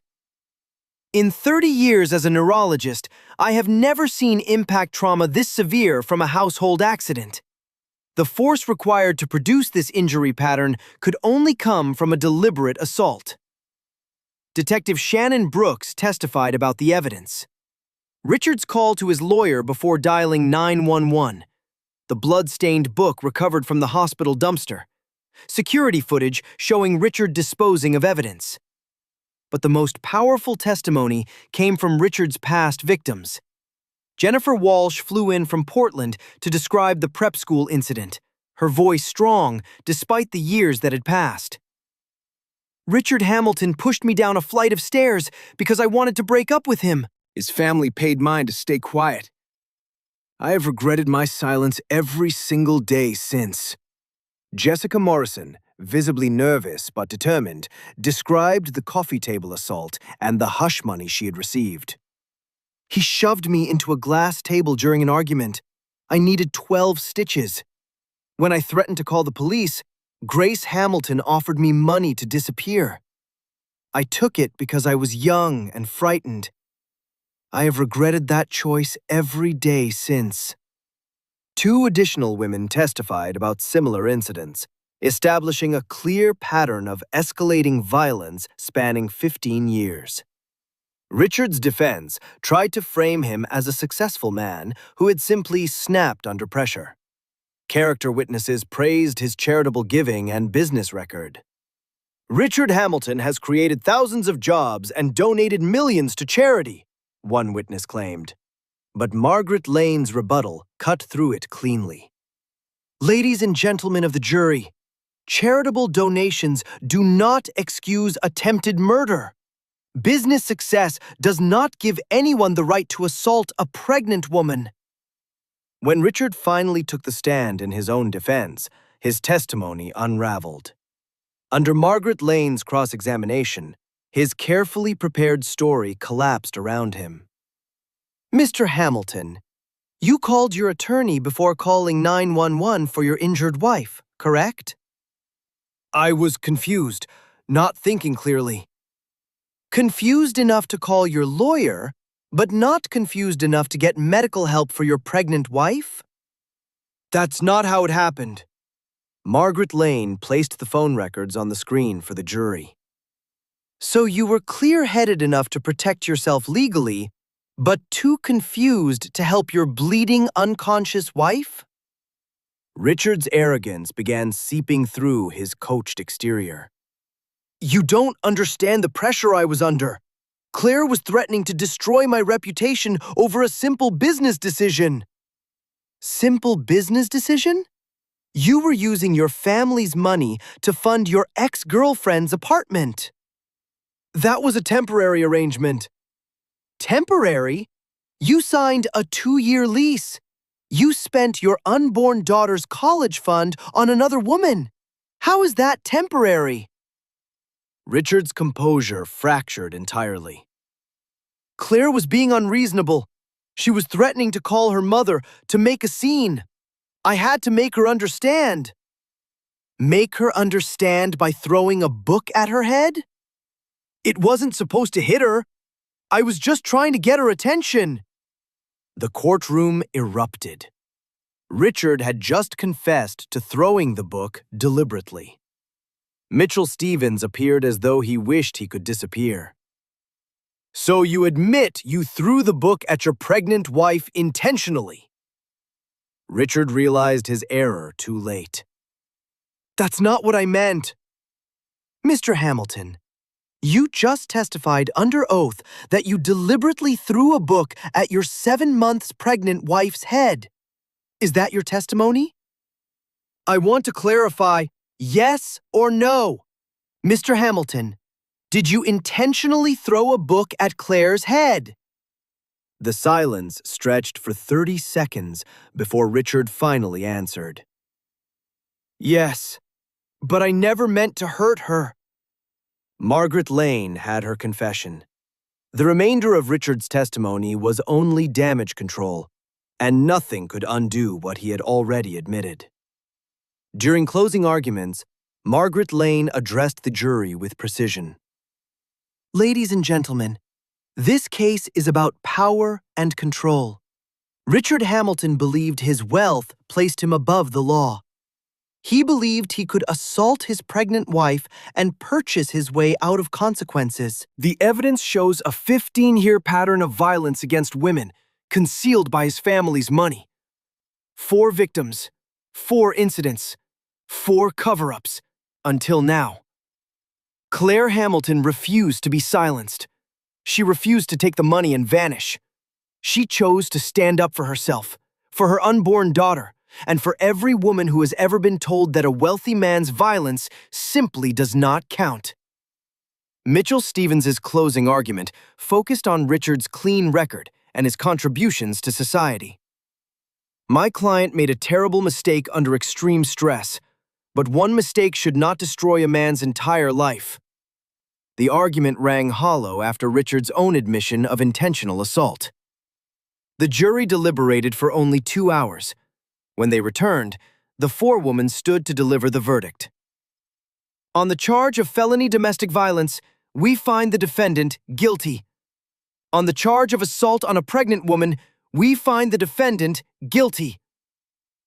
"In 30 years as a neurologist, I have never seen impact trauma this severe from a household accident. The force required to produce this injury pattern could only come from a deliberate assault. Detective Shannon Brooks testified about the evidence. Richard's call to his lawyer before dialing 911. The blood-stained book recovered from the hospital dumpster. Security footage showing Richard disposing of evidence. But the most powerful testimony came from Richard's past victims. Jennifer Walsh flew in from Portland to describe the prep school incident, her voice strong despite the years that had passed. Richard Hamilton pushed me down a flight of stairs because I wanted to break up with him. His family paid mine to stay quiet. I have regretted my silence every single day since. Jessica Morrison, visibly nervous but determined, described the coffee table assault and the hush money she had received. He shoved me into a glass table during an argument. I needed 12 stitches. When I threatened to call the police, Grace Hamilton offered me money to disappear. I took it because I was young and frightened. I have regretted that choice every day since. 2 additional women testified about similar incidents, establishing a clear pattern of escalating violence spanning 15 years. Richard's defense tried to frame him as a successful man who had simply snapped under pressure. Character witnesses praised his charitable giving and business record. Richard Hamilton has created thousands of jobs and donated millions to charity, one witness claimed. But Margaret Lane's rebuttal cut through it cleanly. Ladies and gentlemen of the jury, charitable donations do not excuse attempted murder. Business success does not give anyone the right to assault a pregnant woman. When Richard finally took the stand in his own defense, his testimony unraveled. Under Margaret Lane's cross-examination, his carefully prepared story collapsed around him. Mr. Hamilton, you called your attorney before calling 911 for your injured wife, correct? I was confused, not thinking clearly. Confused enough to call your lawyer, but not confused enough to get medical help for your pregnant wife? That's not how it happened. Margaret Lane placed the phone records on the screen for the jury. So you were clear-headed enough to protect yourself legally, but too confused to help your bleeding, unconscious wife? Richard's arrogance began seeping through his coached exterior. You don't understand the pressure I was under. Claire was threatening to destroy my reputation over a simple business decision. Simple business decision? You were using your family's money to fund your ex-girlfriend's apartment. That was a temporary arrangement. Temporary? You signed a 2-year lease. You spent your unborn daughter's college fund on another woman. How is that temporary? Richard's composure fractured entirely. Claire was being unreasonable. She was threatening to call her mother to make a scene. I had to make her understand. Make her understand by throwing a book at her head? It wasn't supposed to hit her. I was just trying to get her attention. The courtroom erupted. Richard had just confessed to throwing the book deliberately. Mitchell Stevens appeared as though he wished he could disappear. So you admit you threw the book at your pregnant wife intentionally? Richard realized his error too late. That's not what I meant. Mr. Hamilton, you just testified under oath that you deliberately threw a book at your 7 months pregnant wife's head. Is that your testimony? I want to clarify, yes or no. Mr. Hamilton, did you intentionally throw a book at Claire's head? The silence stretched for 30 seconds before Richard finally answered. Yes, but I never meant to hurt her. Margaret Lane had her confession. The remainder of Richard's testimony was only damage control, and nothing could undo what he had already admitted. During closing arguments, Margaret Lane addressed the jury with precision. Ladies and gentlemen, this case is about power and control. Richard Hamilton believed his wealth placed him above the law. He believed he could assault his pregnant wife and purchase his way out of consequences. The evidence shows a 15-year pattern of violence against women, concealed by his family's money. 4 victims, 4 incidents, 4 cover-ups, until now. Claire Hamilton refused to be silenced. She refused to take the money and vanish. She chose to stand up for herself, for her unborn daughter, and for every woman who has ever been told that a wealthy man's violence simply does not count. Mitchell Stevens's closing argument focused on Richard's clean record and his contributions to society. My client made a terrible mistake under extreme stress, but one mistake should not destroy a man's entire life. The argument rang hollow after Richard's own admission of intentional assault. The jury deliberated for only 2 hours. When they returned, the forewoman stood to deliver the verdict. On the charge of felony domestic violence, we find the defendant guilty. On the charge of assault on a pregnant woman, we find the defendant guilty.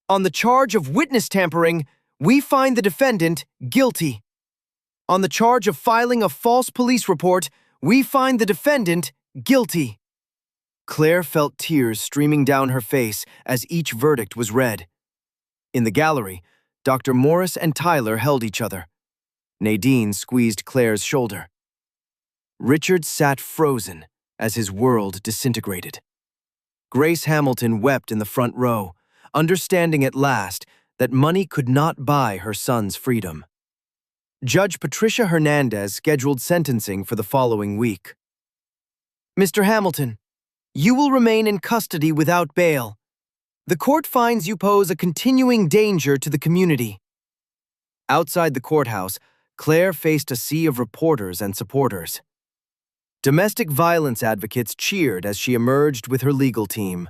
On the charge of witness tampering, we find the defendant guilty. On the charge of filing a false police report, we find the defendant guilty. Claire felt tears streaming down her face as each verdict was read. In the gallery, Dr. Morris and Tyler held each other. Nadine squeezed Claire's shoulder. Richard sat frozen as his world disintegrated. Grace Hamilton wept in the front row, understanding at last that money could not buy her son's freedom. Judge Patricia Hernandez scheduled sentencing for the following week. Mr. Hamilton, you will remain in custody without bail. The court finds you pose a continuing danger to the community. Outside the courthouse, Claire faced a sea of reporters and supporters. Domestic violence advocates cheered as she emerged with her legal team.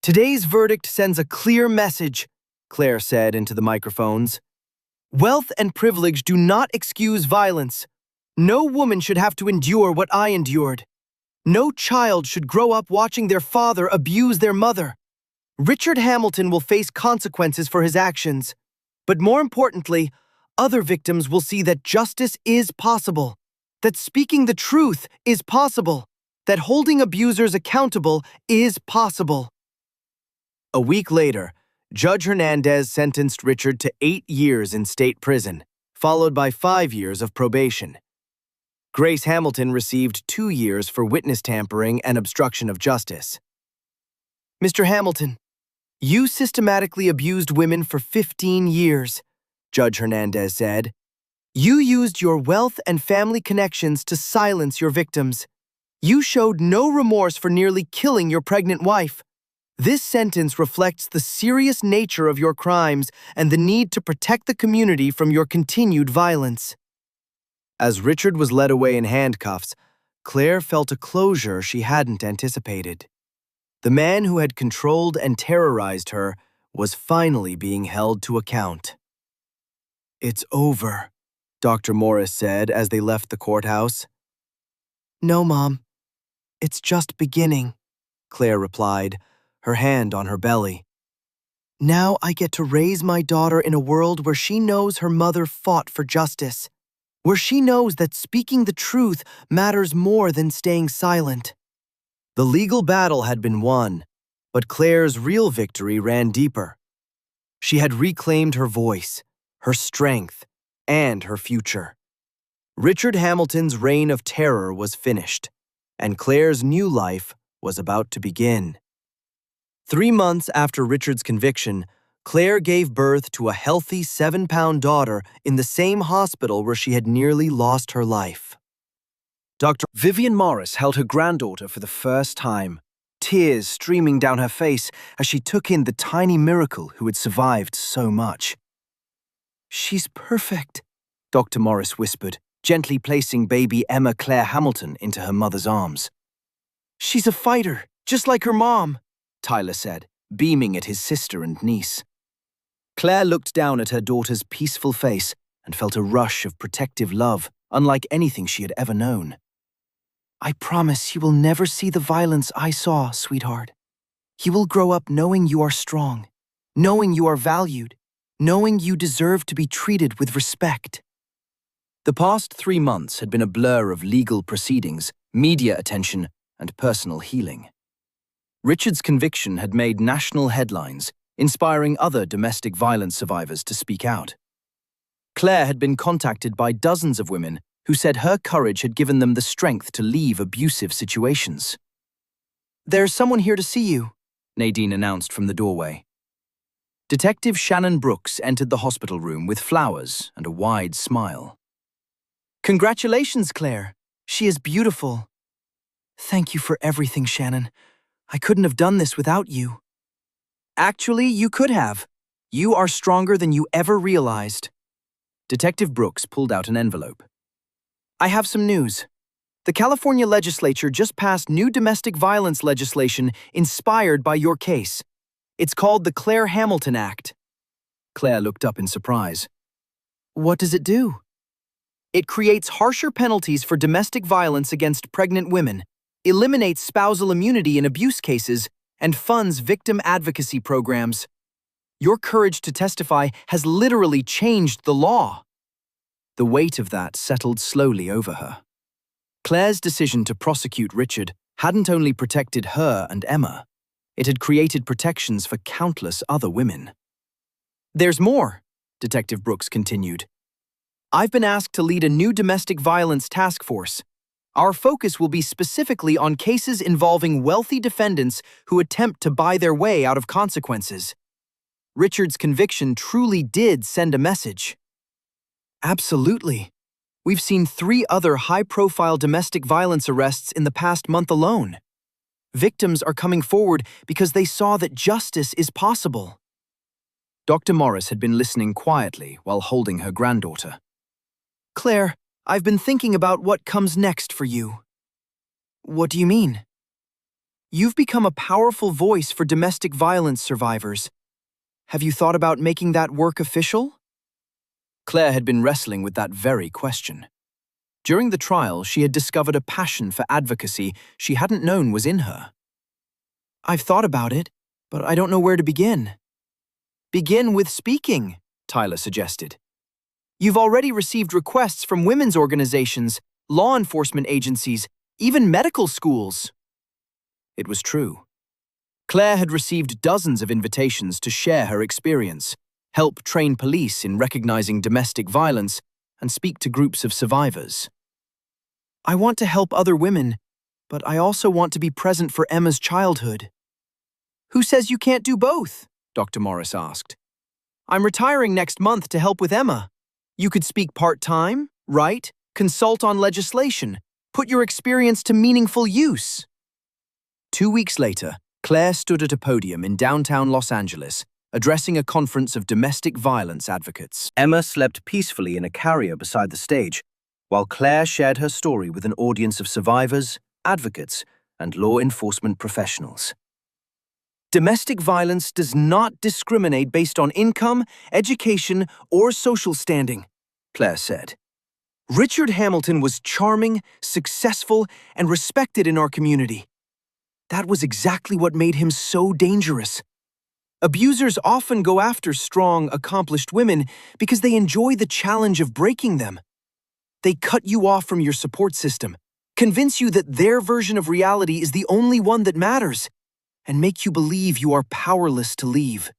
Today's verdict sends a clear message, Claire said into the microphones. Wealth and privilege do not excuse violence. No woman should have to endure what I endured. No child should grow up watching their father abuse their mother. Richard Hamilton will face consequences for his actions. But more importantly, other victims will see that justice is possible, that speaking the truth is possible, that holding abusers accountable is possible. A week later, Judge Hernandez sentenced Richard to 8 years in state prison, followed by 5 years of probation. Grace Hamilton received 2 years for witness tampering and obstruction of justice. Mr. Hamilton, you systematically abused women for 15 years, Judge Hernandez said. You used your wealth and family connections to silence your victims. You showed no remorse for nearly killing your pregnant wife. This sentence reflects the serious nature of your crimes and the need to protect the community from your continued violence. As Richard was led away in handcuffs, Claire felt a closure she hadn't anticipated. The man who had controlled and terrorized her was finally being held to account. It's over, Dr. Morris said as they left the courthouse. No, Mom. It's just beginning, Claire replied, her hand on her belly. Now I get to raise my daughter in a world where she knows her mother fought for justice, where she knows that speaking the truth matters more than staying silent. The legal battle had been won, but Claire's real victory ran deeper. She had reclaimed her voice, her strength, and her future. Richard Hamilton's reign of terror was finished, and Claire's new life was about to begin. 3 months after Richard's conviction, Claire gave birth to a healthy 7-pound daughter in the same hospital where she had nearly lost her life. Dr. Vivian Morris held her granddaughter for the first time, tears streaming down her face as she took in the tiny miracle who had survived so much. She's perfect, Dr. Morris whispered, gently placing baby Emma Claire Hamilton into her mother's arms. She's a fighter, just like her mom, Tyler said, beaming at his sister and niece. Claire looked down at her daughter's peaceful face and felt a rush of protective love, unlike anything she had ever known. I promise you will never see the violence I saw, sweetheart. He will grow up knowing you are strong, knowing you are valued, knowing you deserve to be treated with respect. The past 3 months had been a blur of legal proceedings, media attention, and personal healing. Richard's conviction had made national headlines, inspiring other domestic violence survivors to speak out. Claire had been contacted by dozens of women who said her courage had given them the strength to leave abusive situations. "There's someone here to see you," Nadine announced from the doorway. Detective Shannon Brooks entered the hospital room with flowers and a wide smile. "Congratulations, Claire. She is beautiful." "Thank you for everything, Shannon. I couldn't have done this without you." "Actually, you could have. You are stronger than you ever realized." Detective Brooks pulled out an envelope. "I have some news. The California legislature just passed new domestic violence legislation inspired by your case. It's called the Claire Hamilton Act." Claire looked up in surprise. "What does it do?" "It creates harsher penalties for domestic violence against pregnant women, eliminates spousal immunity in abuse cases, and funds victim advocacy programs. Your courage to testify has literally changed the law." The weight of that settled slowly over her. Claire's decision to prosecute Richard hadn't only protected her and Emma, it had created protections for countless other women. "There's more," Detective Brooks continued. "I've been asked to lead a new domestic violence task force. Our focus will be specifically on cases involving wealthy defendants who attempt to buy their way out of consequences. Richard's conviction truly did send a message." "Absolutely. We've seen 3 other high-profile domestic violence arrests in the past month alone. Victims are coming forward because they saw that justice is possible." Dr. Morris had been listening quietly while holding her granddaughter. "Claire, I've been thinking about what comes next for you." "What do you mean?" "You've become a powerful voice for domestic violence survivors. Have you thought about making that work official?" Claire had been wrestling with that very question. During the trial, she had discovered a passion for advocacy she hadn't known was in her. "I've thought about it, but I don't know where to begin." "Begin with speaking," Tyler suggested. "You've already received requests from women's organizations, law enforcement agencies, even medical schools." It was true. Claire had received dozens of invitations to share her experience, help train police in recognizing domestic violence, and speak to groups of survivors. "I want to help other women, but I also want to be present for Emma's childhood." "Who says you can't do both?" Dr. Morris asked. "I'm retiring next month to help with Emma. You could speak part-time, write, consult on legislation, put your experience to meaningful use." 2 weeks later, Claire stood at a podium in downtown Los Angeles, addressing a conference of domestic violence advocates. Emma slept peacefully in a carrier beside the stage, while Claire shared her story with an audience of survivors, advocates, and law enforcement professionals. "Domestic violence does not discriminate based on income, education, or social standing," Claire said. "Richard Hamilton was charming, successful, and respected in our community. That was exactly what made him so dangerous. Abusers often go after strong, accomplished women because they enjoy the challenge of breaking them. They cut you off from your support system, convince you that their version of reality is the only one that matters, and make you believe you are powerless to leave."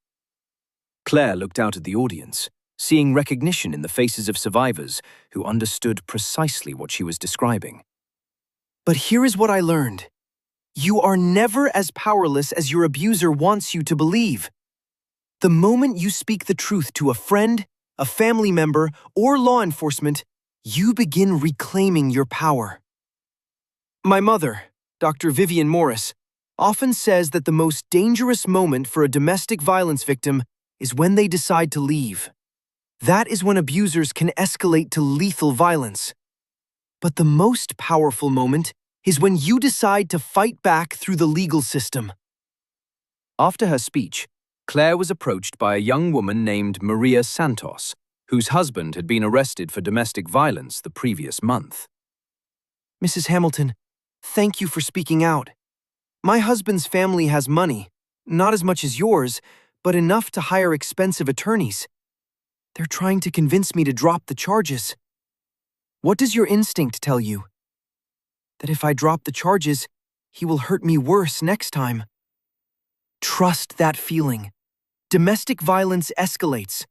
Claire looked out at the audience, seeing recognition in the faces of survivors who understood precisely what she was describing. "But here is what I learned. You are never as powerless as your abuser wants you to believe. The moment you speak the truth to a friend, a family member, or law enforcement, you begin reclaiming your power." My mother, Dr. Vivian Morris, often says that the most dangerous moment for a domestic violence victim is when they decide to leave. That is when abusers can escalate to lethal violence. But the most powerful moment is when you decide to fight back through the legal system. After her speech, Claire was approached by a young woman named Maria Santos, whose husband had been arrested for domestic violence the previous month. "Mrs. Hamilton, thank you for speaking out. My husband's family has money, Not as much as yours, but enough to hire expensive attorneys. They're trying to convince me to drop the charges. What does your instinct tell you? That if I drop the charges, he will hurt me worse next time. Trust that feeling. Domestic violence escalates.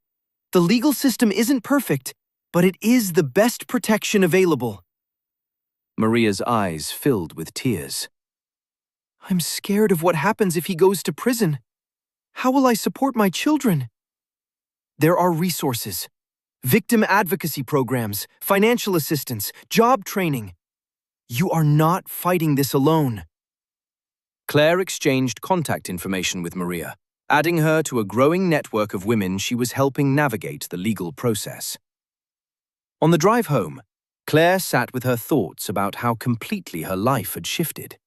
The legal system isn't perfect, but it is the best protection available. Maria's eyes filled with tears. I'm scared of what happens if he goes to prison. How will I support my children? There are resources. Victim advocacy programs, financial assistance, job training. You are not fighting this alone. Claire exchanged contact information with Maria, adding her to a growing network of women she was helping navigate the legal process. On the drive home, Claire sat with her thoughts about how completely her life had shifted.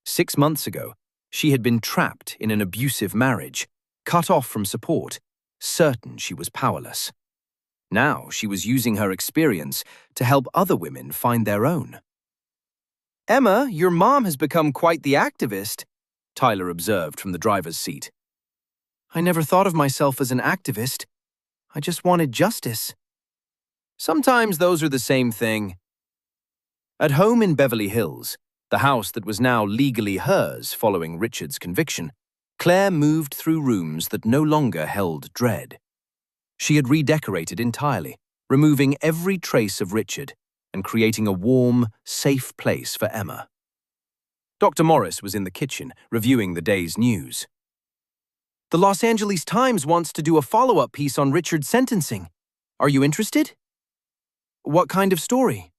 6 months ago, she had been trapped in an abusive marriage, cut off from support, certain she was powerless. Now she was using her experience to help other women find their own. Emma, your mom has become quite the activist, Tyler observed from the driver's seat. I never thought of myself as an activist. I just wanted justice. Sometimes those are the same thing. At home in Beverly Hills, the house that was now legally hers following Richard's conviction, Claire moved through rooms that no longer held dread. She had redecorated entirely, removing every trace of Richard and creating a warm, safe place for Emma. Dr. Morris was in the kitchen, reviewing the day's news. The Los Angeles Times wants to do a follow-up piece on Richard's sentencing. Are you interested? What kind of story?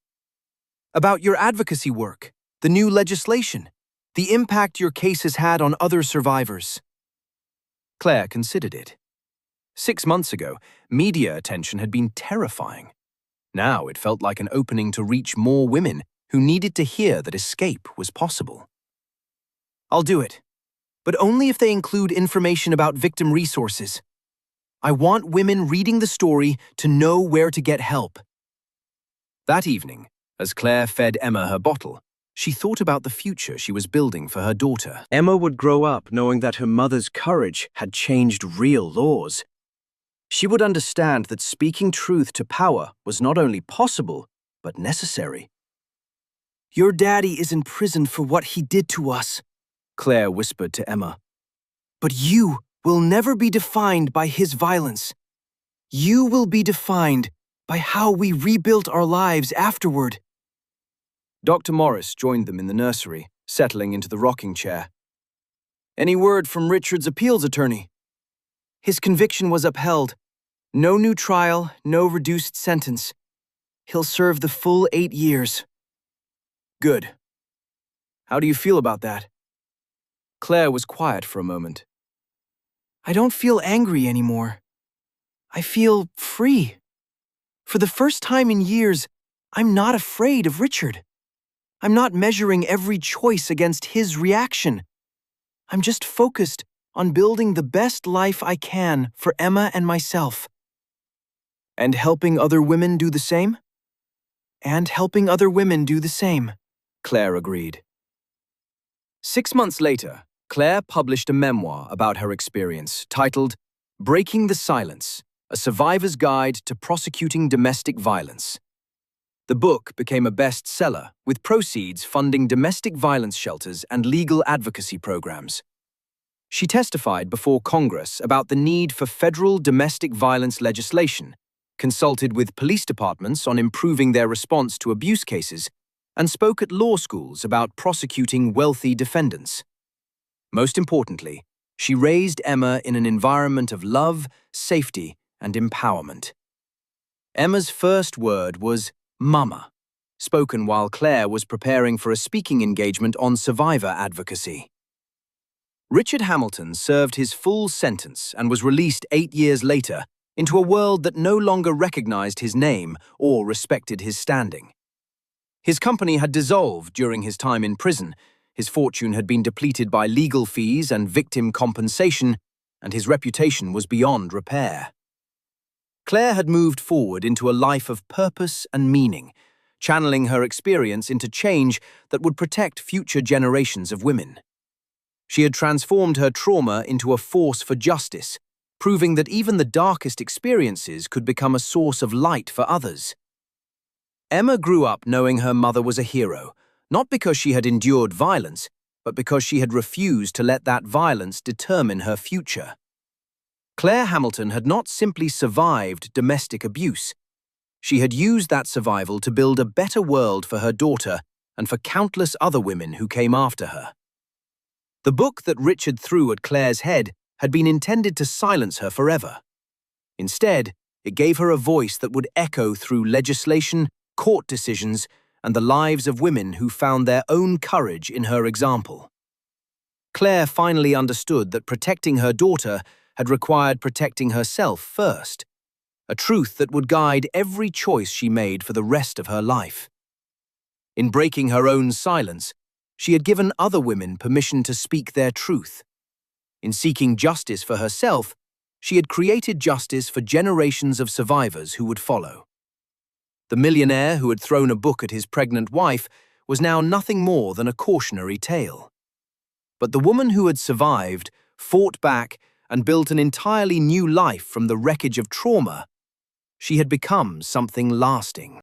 About your advocacy work, the new legislation, the impact your case has had on other survivors. Claire considered it. 6 months ago, media attention had been terrifying. Now it felt like an opening to reach more women who needed to hear that escape was possible. I'll do it, but only if they include information about victim resources. I want women reading the story to know where to get help. That evening, as Claire fed Emma her bottle, she thought about the future she was building for her daughter. Emma would grow up knowing that her mother's courage had changed real laws. She would understand that speaking truth to power was not only possible, but necessary. Your daddy is in prison for what he did to us, Claire whispered to Emma. But you will never be defined by his violence. You will be defined by how we rebuilt our lives afterward. Dr. Morris joined them in the nursery, settling into the rocking chair. Any word from Richard's appeals attorney? His conviction was upheld. No new trial, no reduced sentence. He'll serve the full 8 years. Good. How do you feel about that? Claire was quiet for a moment. I don't feel angry anymore. I feel free. For the first time in years, I'm not afraid of Richard. I'm not measuring every choice against his reaction. I'm just focused on building the best life I can for Emma and myself. And helping other women do the same? And helping other women do the same, Claire agreed. 6 months later, Claire published a memoir about her experience titled Breaking the Silence, A Survivor's Guide to Prosecuting Domestic Violence. The book became a bestseller, with proceeds funding domestic violence shelters and legal advocacy programs. She testified before Congress about the need for federal domestic violence legislation, consulted with police departments on improving their response to abuse cases, and spoke at law schools about prosecuting wealthy defendants. Most importantly, she raised Emma in an environment of love, safety, and empowerment. Emma's first word was Mama, spoken while Claire was preparing for a speaking engagement on survivor advocacy. Richard Hamilton served his full sentence and was released 8 years later into a world that no longer recognized his name or respected his standing. His company had dissolved during his time in prison, his fortune had been depleted by legal fees and victim compensation, and his reputation was beyond repair. Claire had moved forward into a life of purpose and meaning, channeling her experience into change that would protect future generations of women. She had transformed her trauma into a force for justice, proving that even the darkest experiences could become a source of light for others. Emma grew up knowing her mother was a hero, not because she had endured violence, but because she had refused to let that violence determine her future. Claire Hamilton had not simply survived domestic abuse. She had used that survival to build a better world for her daughter and for countless other women who came after her. The book that Richard threw at Claire's head had been intended to silence her forever. Instead, it gave her a voice that would echo through legislation, court decisions, and the lives of women who found their own courage in her example. Claire finally understood that protecting her daughter had required protecting herself first, a truth that would guide every choice she made for the rest of her life. In breaking her own silence, she had given other women permission to speak their truth. In seeking justice for herself, she had created justice for generations of survivors who would follow. The millionaire who had thrown a book at his pregnant wife was now nothing more than a cautionary tale. But the woman who had survived, fought back, and built an entirely new life from the wreckage of trauma, she had become something lasting.